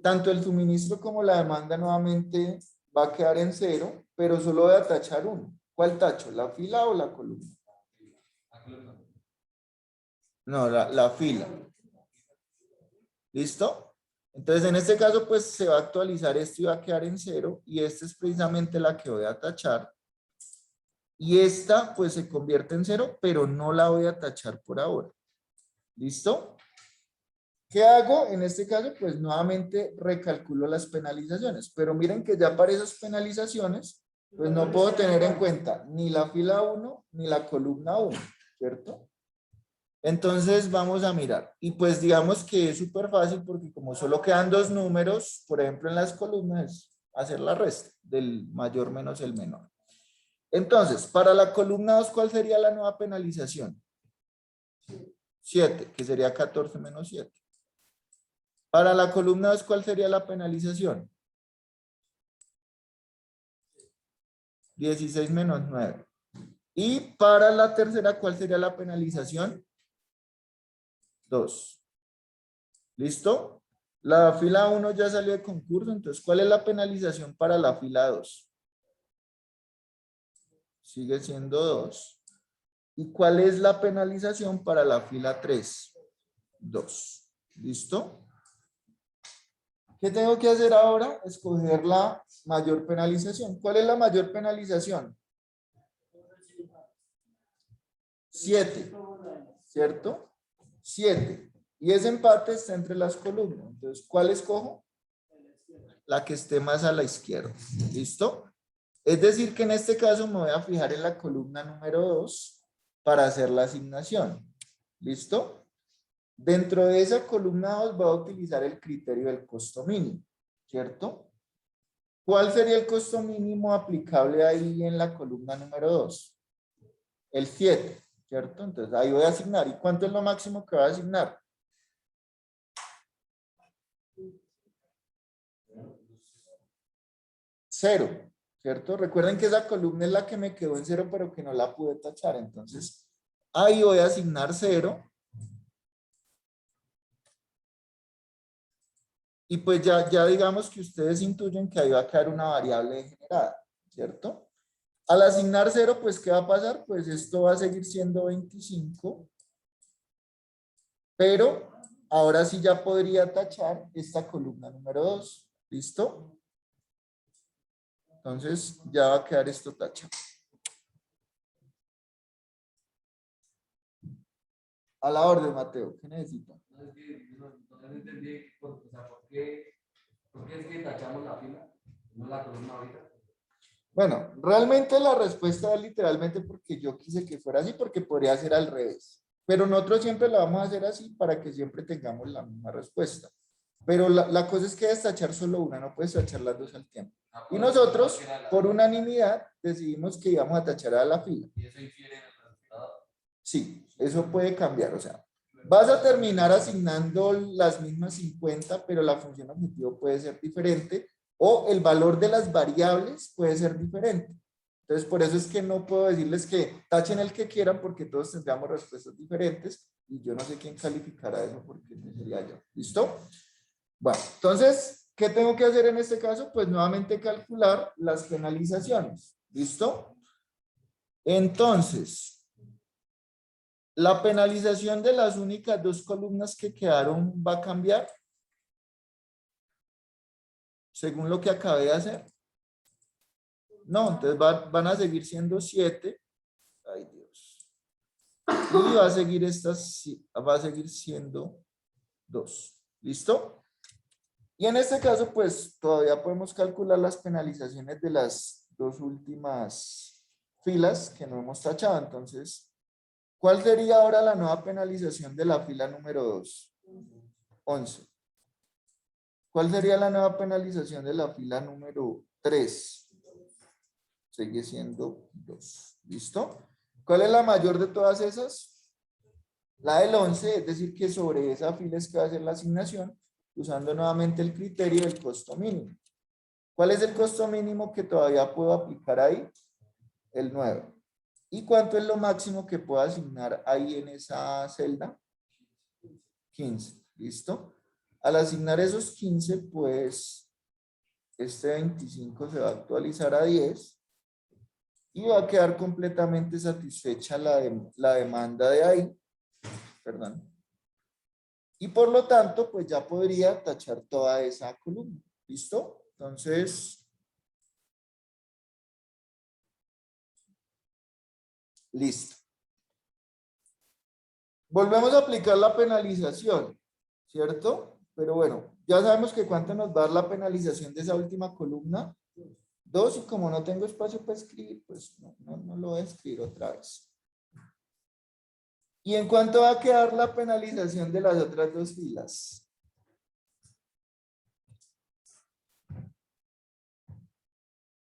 tanto el suministro como la demanda nuevamente va a quedar en 0, pero solo voy a tachar uno. ¿Cuál tacho? ¿La fila o la columna? No, la fila. ¿Listo? Entonces, en este caso, pues se va a actualizar esto y va a quedar en 0. Y esta es precisamente la que voy a tachar. Y esta, pues se convierte en 0, pero no la voy a tachar por ahora. ¿Listo? ¿Qué hago? En este caso, pues nuevamente recalculo las penalizaciones. Pero miren que ya para esas penalizaciones, pues no puedo tener en cuenta ni la fila 1 ni la columna 1, ¿cierto? Entonces vamos a mirar. Y pues digamos que es súper fácil porque como solo quedan dos números, por ejemplo en las columnas, hacer la resta del mayor menos el menor. Entonces, para la columna 2, ¿cuál sería la nueva penalización? 7, que sería 14 menos 7. Para la columna 2, ¿cuál sería la penalización? 16 menos 9. Y para la tercera, ¿cuál sería la penalización? 2. ¿Listo? La fila 1 ya salió de concurso, entonces, ¿cuál es la penalización para la fila 2? Sigue siendo 2. ¿Y cuál es la penalización para la fila 3? 2. ¿Listo? ¿Qué tengo que hacer ahora? Escoger la mayor penalización. ¿Cuál es la mayor penalización? 7. ¿Cierto? 7. Y ese empate está entre las columnas. Entonces, ¿cuál escojo? La que esté más a la izquierda. ¿Listo? Es decir, que en este caso me voy a fijar en la columna número 2 para hacer la asignación. ¿Listo? Dentro de esa columna 2 voy a utilizar el criterio del costo mínimo, ¿cierto? ¿Cuál sería el costo mínimo aplicable ahí en la columna número 2? El 7, ¿cierto? Entonces ahí voy a asignar. ¿Y cuánto es lo máximo que voy a asignar? 0, ¿cierto? Recuerden que esa columna es la que me quedó en 0, pero que no la pude tachar. Entonces, ahí voy a asignar 0. Y pues ya digamos que ustedes intuyen que ahí va a quedar una variable generada, ¿cierto? Al asignar 0, pues, ¿qué va a pasar? Pues esto va a seguir siendo 25. Pero ahora sí ya podría tachar esta columna número 2. ¿Listo? Entonces ya va a quedar esto tachado. A la orden, Mateo. ¿Qué necesita? No, es que no entendí, o sea, ¿por qué es que tachamos la fila? No la columna ahorita. Bueno, realmente la respuesta es literalmente porque yo quise que fuera así, porque podría ser al revés. Pero nosotros siempre la vamos a hacer así para que siempre tengamos la misma respuesta. Pero la cosa es que destachar solo una, no puedes tachar las dos al tiempo. Y nosotros, por unanimidad, decidimos que íbamos a tachar a la fila. ¿Y eso infiere en el resultado? Sí, eso puede cambiar. O sea, vas a terminar asignando las mismas 50, pero la función objetivo puede ser diferente o el valor de las variables puede ser diferente. Entonces, por eso es que no puedo decirles que tachen el que quieran porque todos tendríamos respuestas diferentes y yo no sé quién calificará eso porque no sería yo. ¿Listo? Bueno, entonces, ¿qué tengo que hacer en este caso? Pues nuevamente calcular las penalizaciones. ¿Listo? Entonces, la penalización de las únicas dos columnas que quedaron va a cambiar según lo que acabé de hacer. No, entonces van a seguir siendo 7. Ay, Dios. Y va a seguir va a seguir siendo 2. ¿Listo? Y en este caso, pues todavía podemos calcular las penalizaciones de las dos últimas filas que no hemos tachado. Entonces, ¿cuál sería ahora la nueva penalización de la fila número 2? 11. ¿Cuál sería la nueva penalización de la fila número 3? Sigue siendo 2. ¿Listo? ¿Cuál es la mayor de todas esas? La del 11, es decir, que sobre esa fila es que va a hacer la asignación, usando nuevamente el criterio del costo mínimo. ¿Cuál es el costo mínimo que todavía puedo aplicar ahí? El 9. ¿Y cuánto es lo máximo que puedo asignar ahí en esa celda? 15. ¿Listo? Al asignar esos 15, pues este 25 se va a actualizar a 10 y va a quedar completamente satisfecha la demanda de ahí. Perdón. Y por lo tanto, pues ya podría tachar toda esa columna. ¿Listo? Entonces, listo. Volvemos a aplicar la penalización, ¿cierto? Pero bueno, ya sabemos que cuánto nos va a dar la penalización de esa última columna. 2, y como no tengo espacio para escribir, pues no lo voy a escribir otra vez. ¿Y en cuánto va a quedar la penalización de las otras dos filas?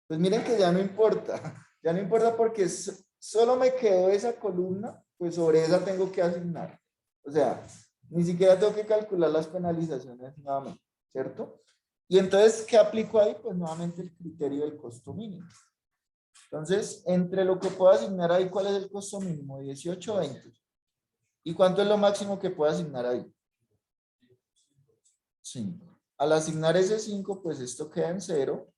Pues miren que ya no importa porque solo me quedó esa columna, pues sobre esa tengo que asignar. O sea, ni siquiera tengo que calcular las penalizaciones nuevamente, ¿cierto? Y entonces, ¿qué aplico ahí? Pues nuevamente el criterio del costo mínimo. Entonces, entre lo que puedo asignar ahí, ¿cuál es el costo mínimo? 18, 20. ¿Y cuánto es lo máximo que puedo asignar ahí? 5. Al asignar ese 5, pues esto queda en 0.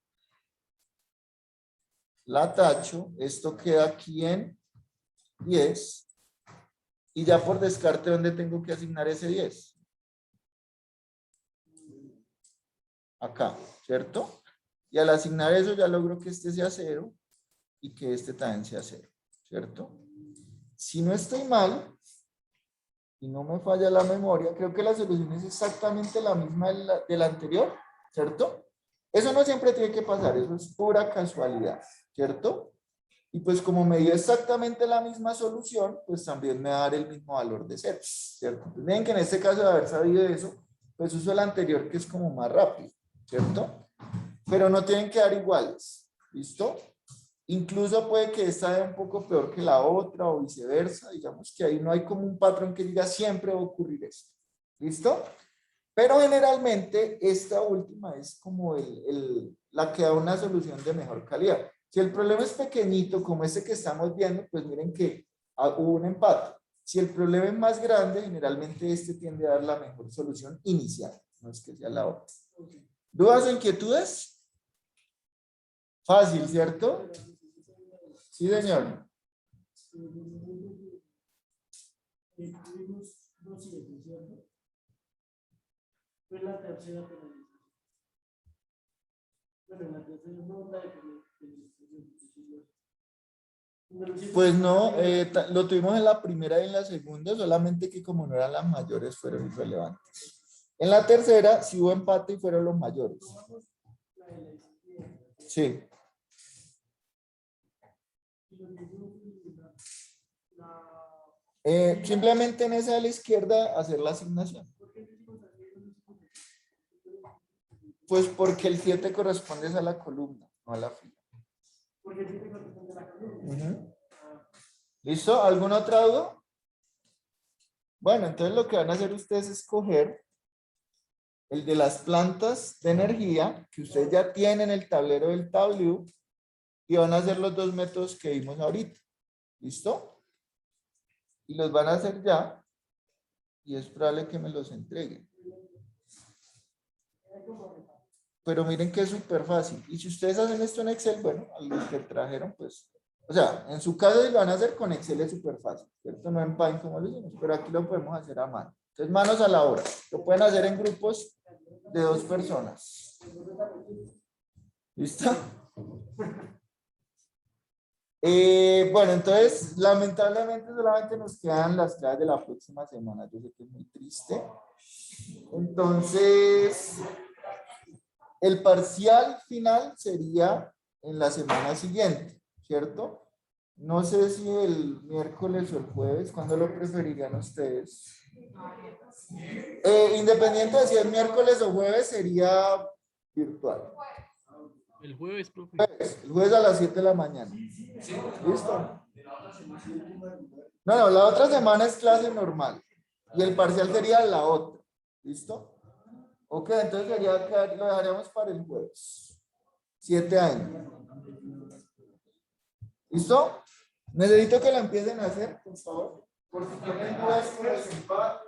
La tacho, esto queda aquí en 10. Y ya por descarte, ¿dónde tengo que asignar ese 10? Acá, ¿cierto? Y al asignar eso ya logro que este sea 0 y que este también sea 0, ¿cierto? Si no estoy mal y no me falla la memoria, creo que la solución es exactamente la misma de la anterior, ¿cierto? Eso no siempre tiene que pasar, eso es pura casualidad, ¿cierto? Y pues como me dio exactamente la misma solución, pues también me va a dar el mismo valor de 0, ¿cierto? Entonces, miren que en este caso de haber sabido eso, pues uso el anterior que es como más rápido, ¿cierto? Pero no tienen que dar iguales, ¿listo? Incluso puede que esta sea un poco peor que la otra o viceversa, digamos que ahí no hay como un patrón que diga siempre va a ocurrir esto, ¿listo? Pero generalmente esta última es como la que da una solución de mejor calidad. Si el problema es pequeñito, como este que estamos viendo, pues miren que hubo un empate. Si el problema es más grande, generalmente este tiende a dar la mejor solución inicial, no es que sea la otra. ¿Dudas o inquietudes? Fácil, ¿cierto? Sí, señor. Fue la tercera penalización. Bueno, la tercera no la de Pues no, lo tuvimos en la primera y en la segunda, solamente que como no eran las mayores, fueron irrelevantes. En la tercera sí hubo empate y fueron los mayores. Sí. Simplemente en esa de la izquierda hacer la asignación. Pues porque el 7 corresponde a la columna, no a la fila. ¿Listo? ¿Alguna otra duda? Bueno, entonces lo que van a hacer ustedes es coger el de las plantas de energía, que ustedes ya tienen el tablero del Tableau, y van a hacer los dos métodos que vimos ahorita. ¿Listo? Y los van a hacer ya, y es probable que me los entreguen. Pero miren que es súper fácil. Y si ustedes hacen esto en Excel, bueno, a los que trajeron, pues, o sea, en su caso lo van a hacer con Excel, es súper fácil, ¿cierto? No en Paint como lo hicimos, pero aquí lo podemos hacer a mano. Entonces, manos a la obra. Lo pueden hacer en grupos de 2 personas. ¿Listo? Bueno, entonces, lamentablemente solamente nos quedan las clases de la próxima semana. Yo sé que es muy triste. Entonces, el parcial final sería en la semana siguiente, ¿cierto? No sé si el miércoles o el jueves, ¿cuándo lo preferirían ustedes? Independiente de si es miércoles o jueves, sería virtual. El jueves, profe. El jueves a las 7 de la mañana. ¿Listo? No, la otra semana es clase normal. Y el parcial sería la otra. ¿Listo? Ok, entonces sería que lo dejaríamos para el jueves. 7 años. ¿Listo? Necesito que lo empiecen a hacer, por favor. Por si tienen dudas con los empates.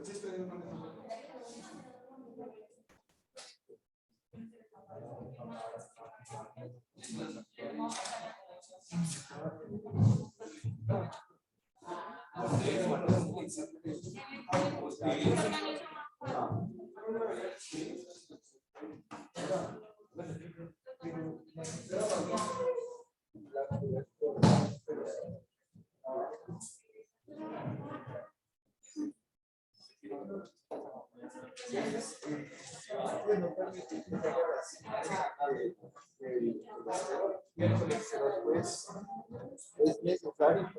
Es necesario.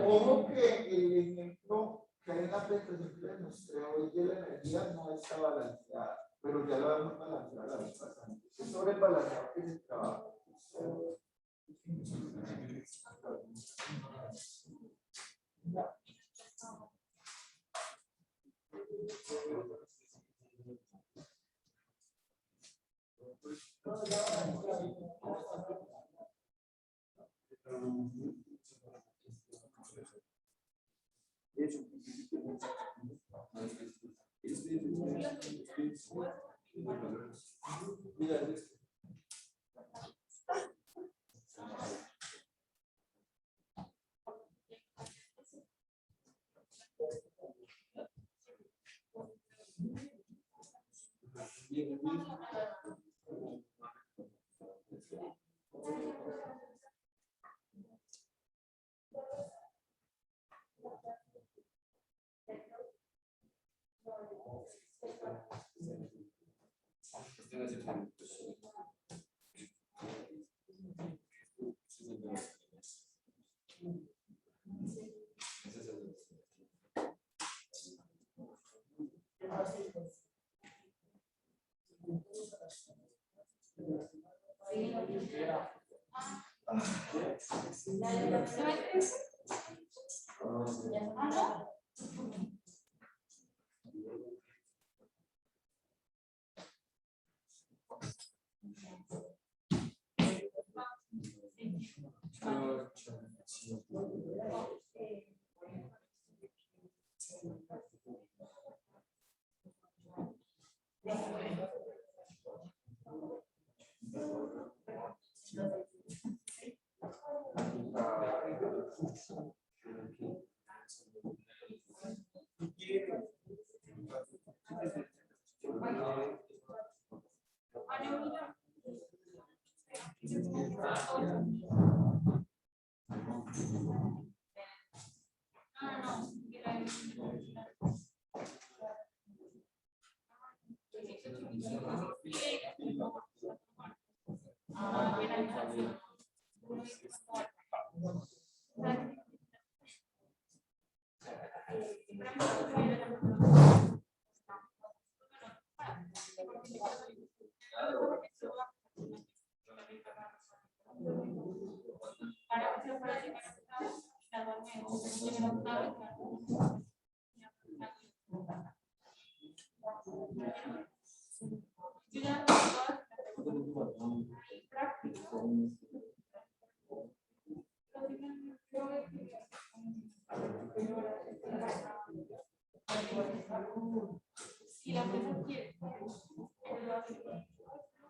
Ojo que el ejemplo que hay en la presentación que les mostré hoy de la energía no está balanceada, pero ya lo vamos balanceada la vez pasada. Es sobre el balanceado que se trabaja.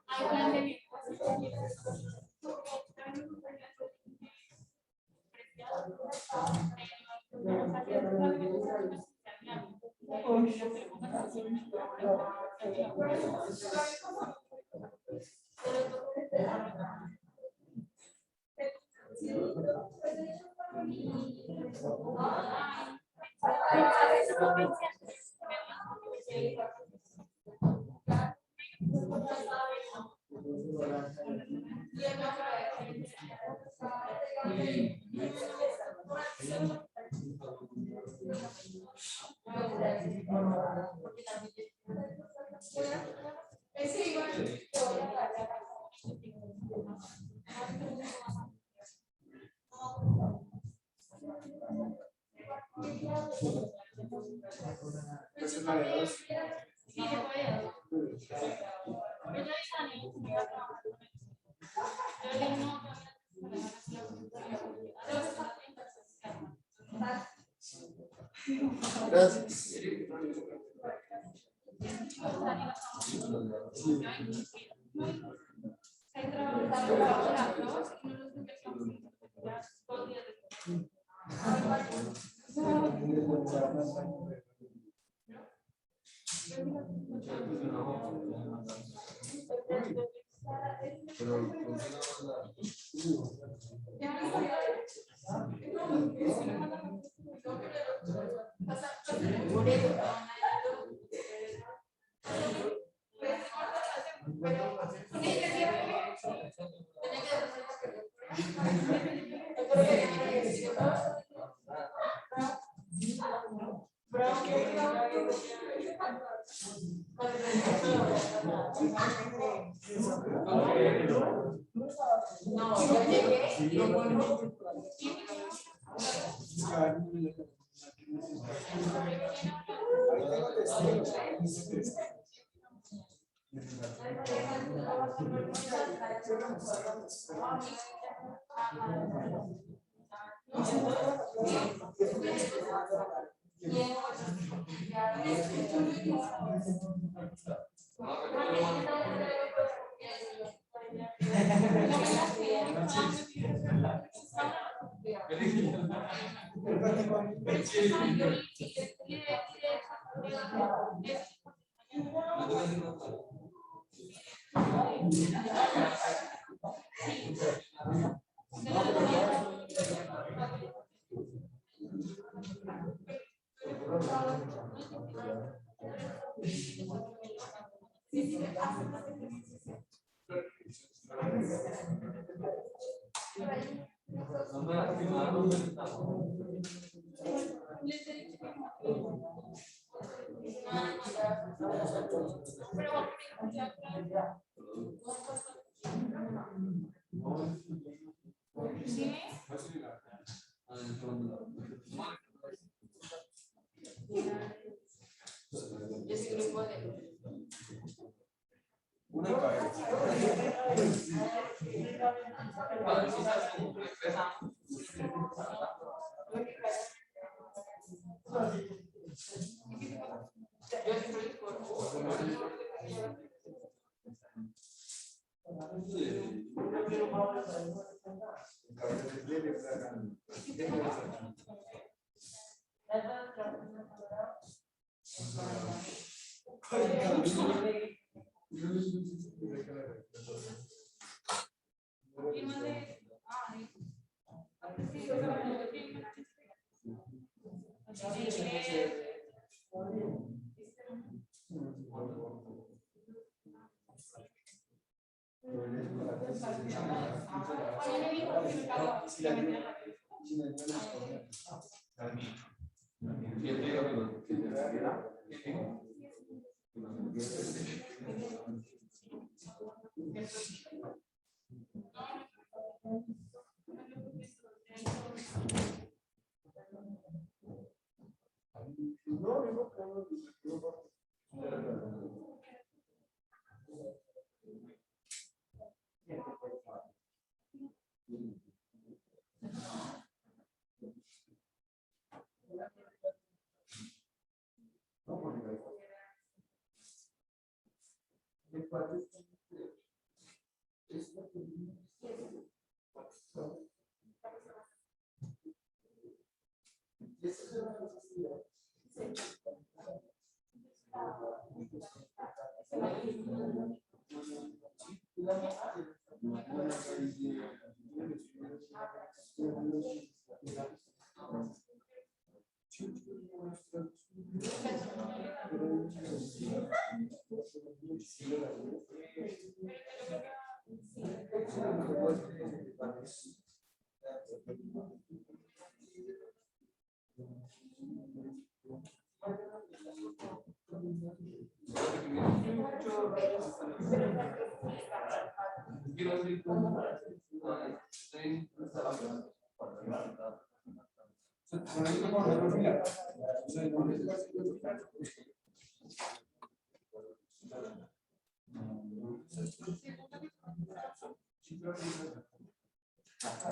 Gracias.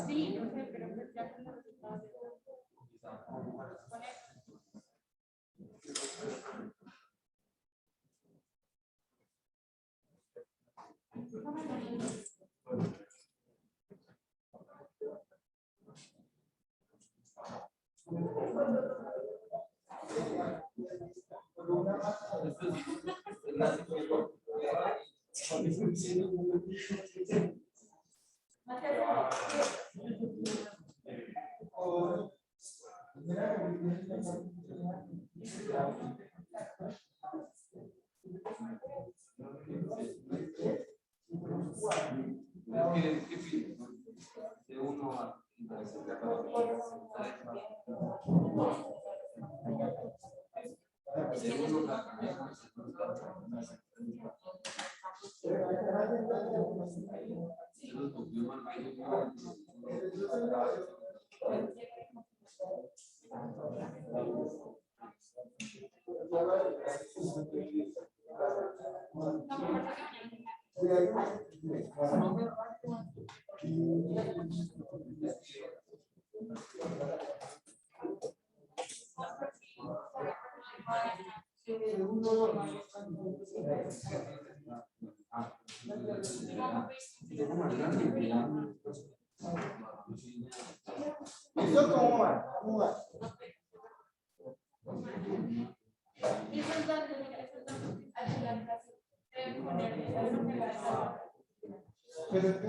Sí, no sé, pero ya con los resultados de De 1 a ¿Esto cómo va? ¿Cómo va? Pero es que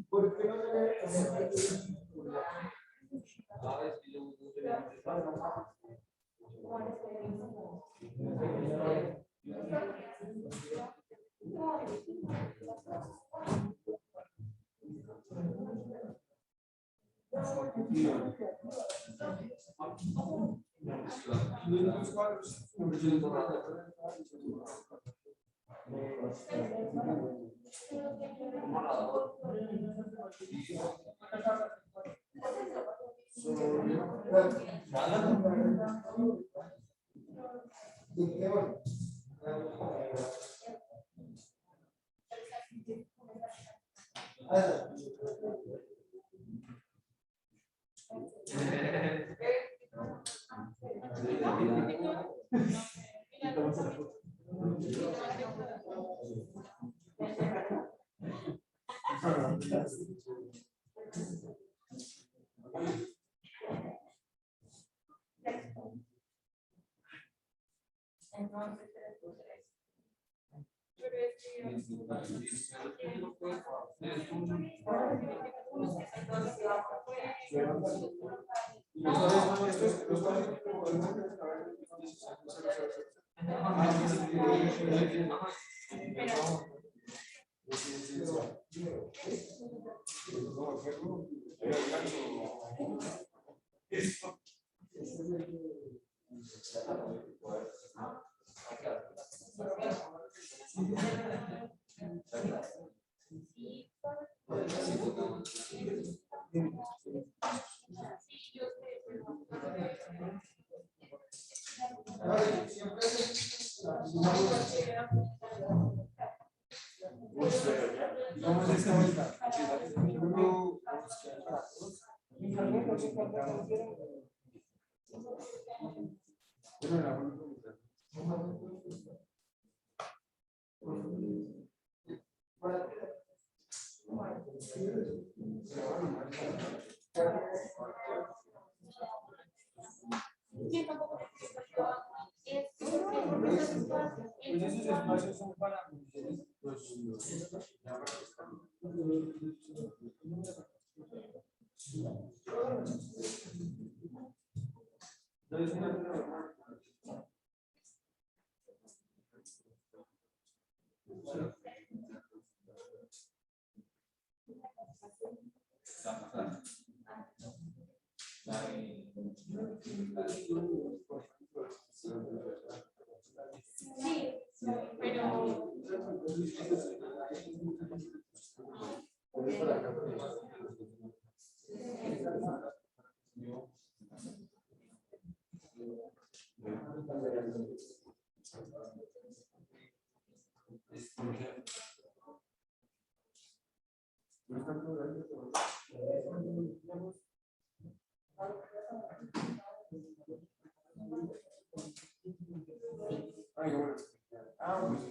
¿por qué no Vamos a esta vuelta. Uno, dos, pues esos espacios son para mujeres.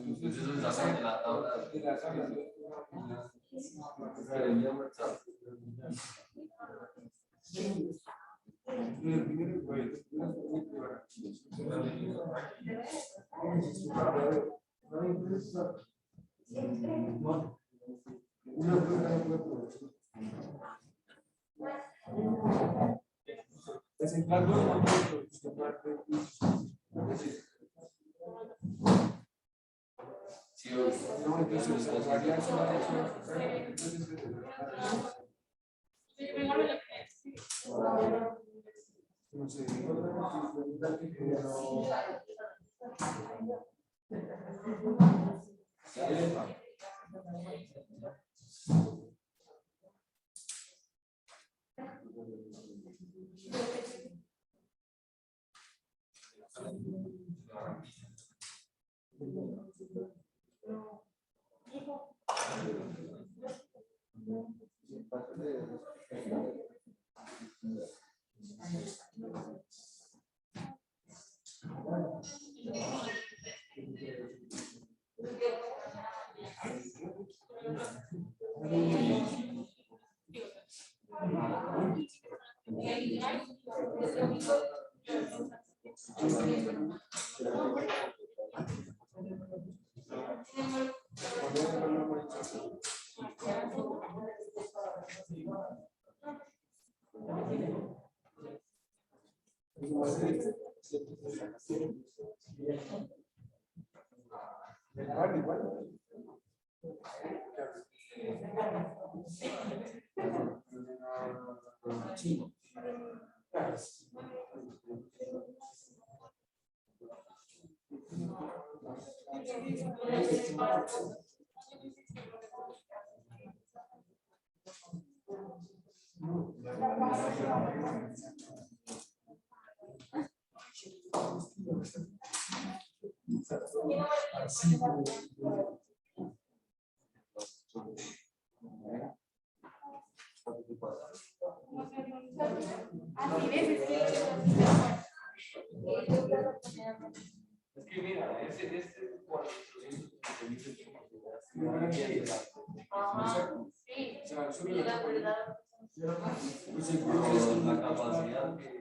Entonces eso está en la tabla de la tabla. Sí, no, entonces la capacidad que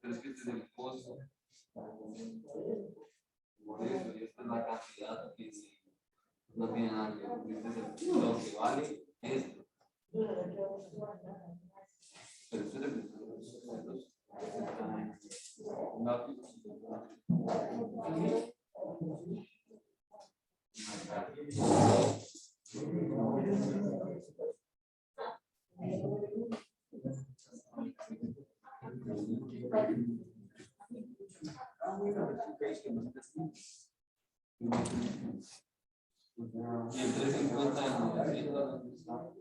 Pero es que este es el costo. Por eso, y esta es la cantidad que sí, no tiene nada que ver. Este es lo que vale esto. Pero esto es y el 350 de 900, ¿dónde está?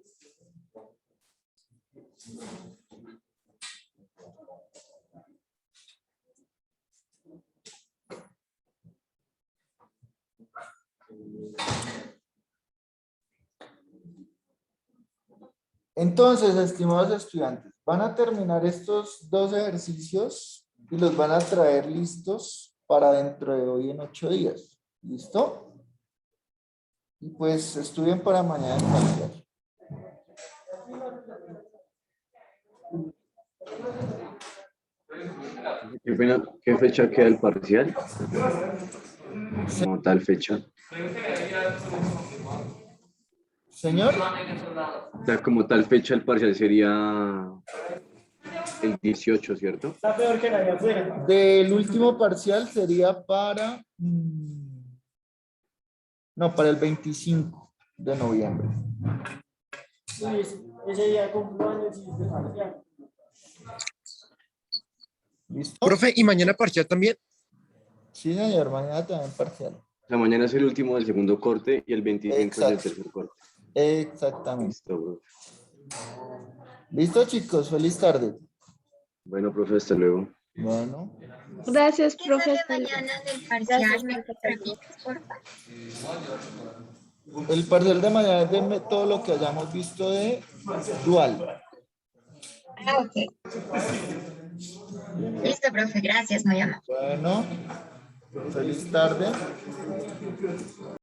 Entonces, estimados estudiantes, van a terminar estos dos ejercicios y los van a traer listos para dentro de hoy en 8 días. ¿Listo? Y pues estudien para mañana el parcial. ¿Qué fecha queda el parcial? Como tal fecha. Señor, O sea, como tal fecha el parcial sería el 18, ¿cierto? Está peor que nadie afuera. del último parcial sería para... no, para el 25 de noviembre. Sí, ese día cumplo años y de parcial. ¿Listo? Profe, ¿y mañana parcial también? Sí, señor, mañana también parcial. O sea, mañana es el último del segundo corte y el 25 es del Exacto. tercer corte. Exactamente. Listo, bro. ¿Listo, chicos? Feliz tarde. Bueno, profe, hasta luego. Bueno. Gracias, Esa profe. de Hasta luego. mañana del parcial, ¿me repites, por favor? El parcial de mañana es de todo lo que hayamos visto de dual. Ah, ok. Listo, profe, gracias, muy amable. Bueno, feliz tarde.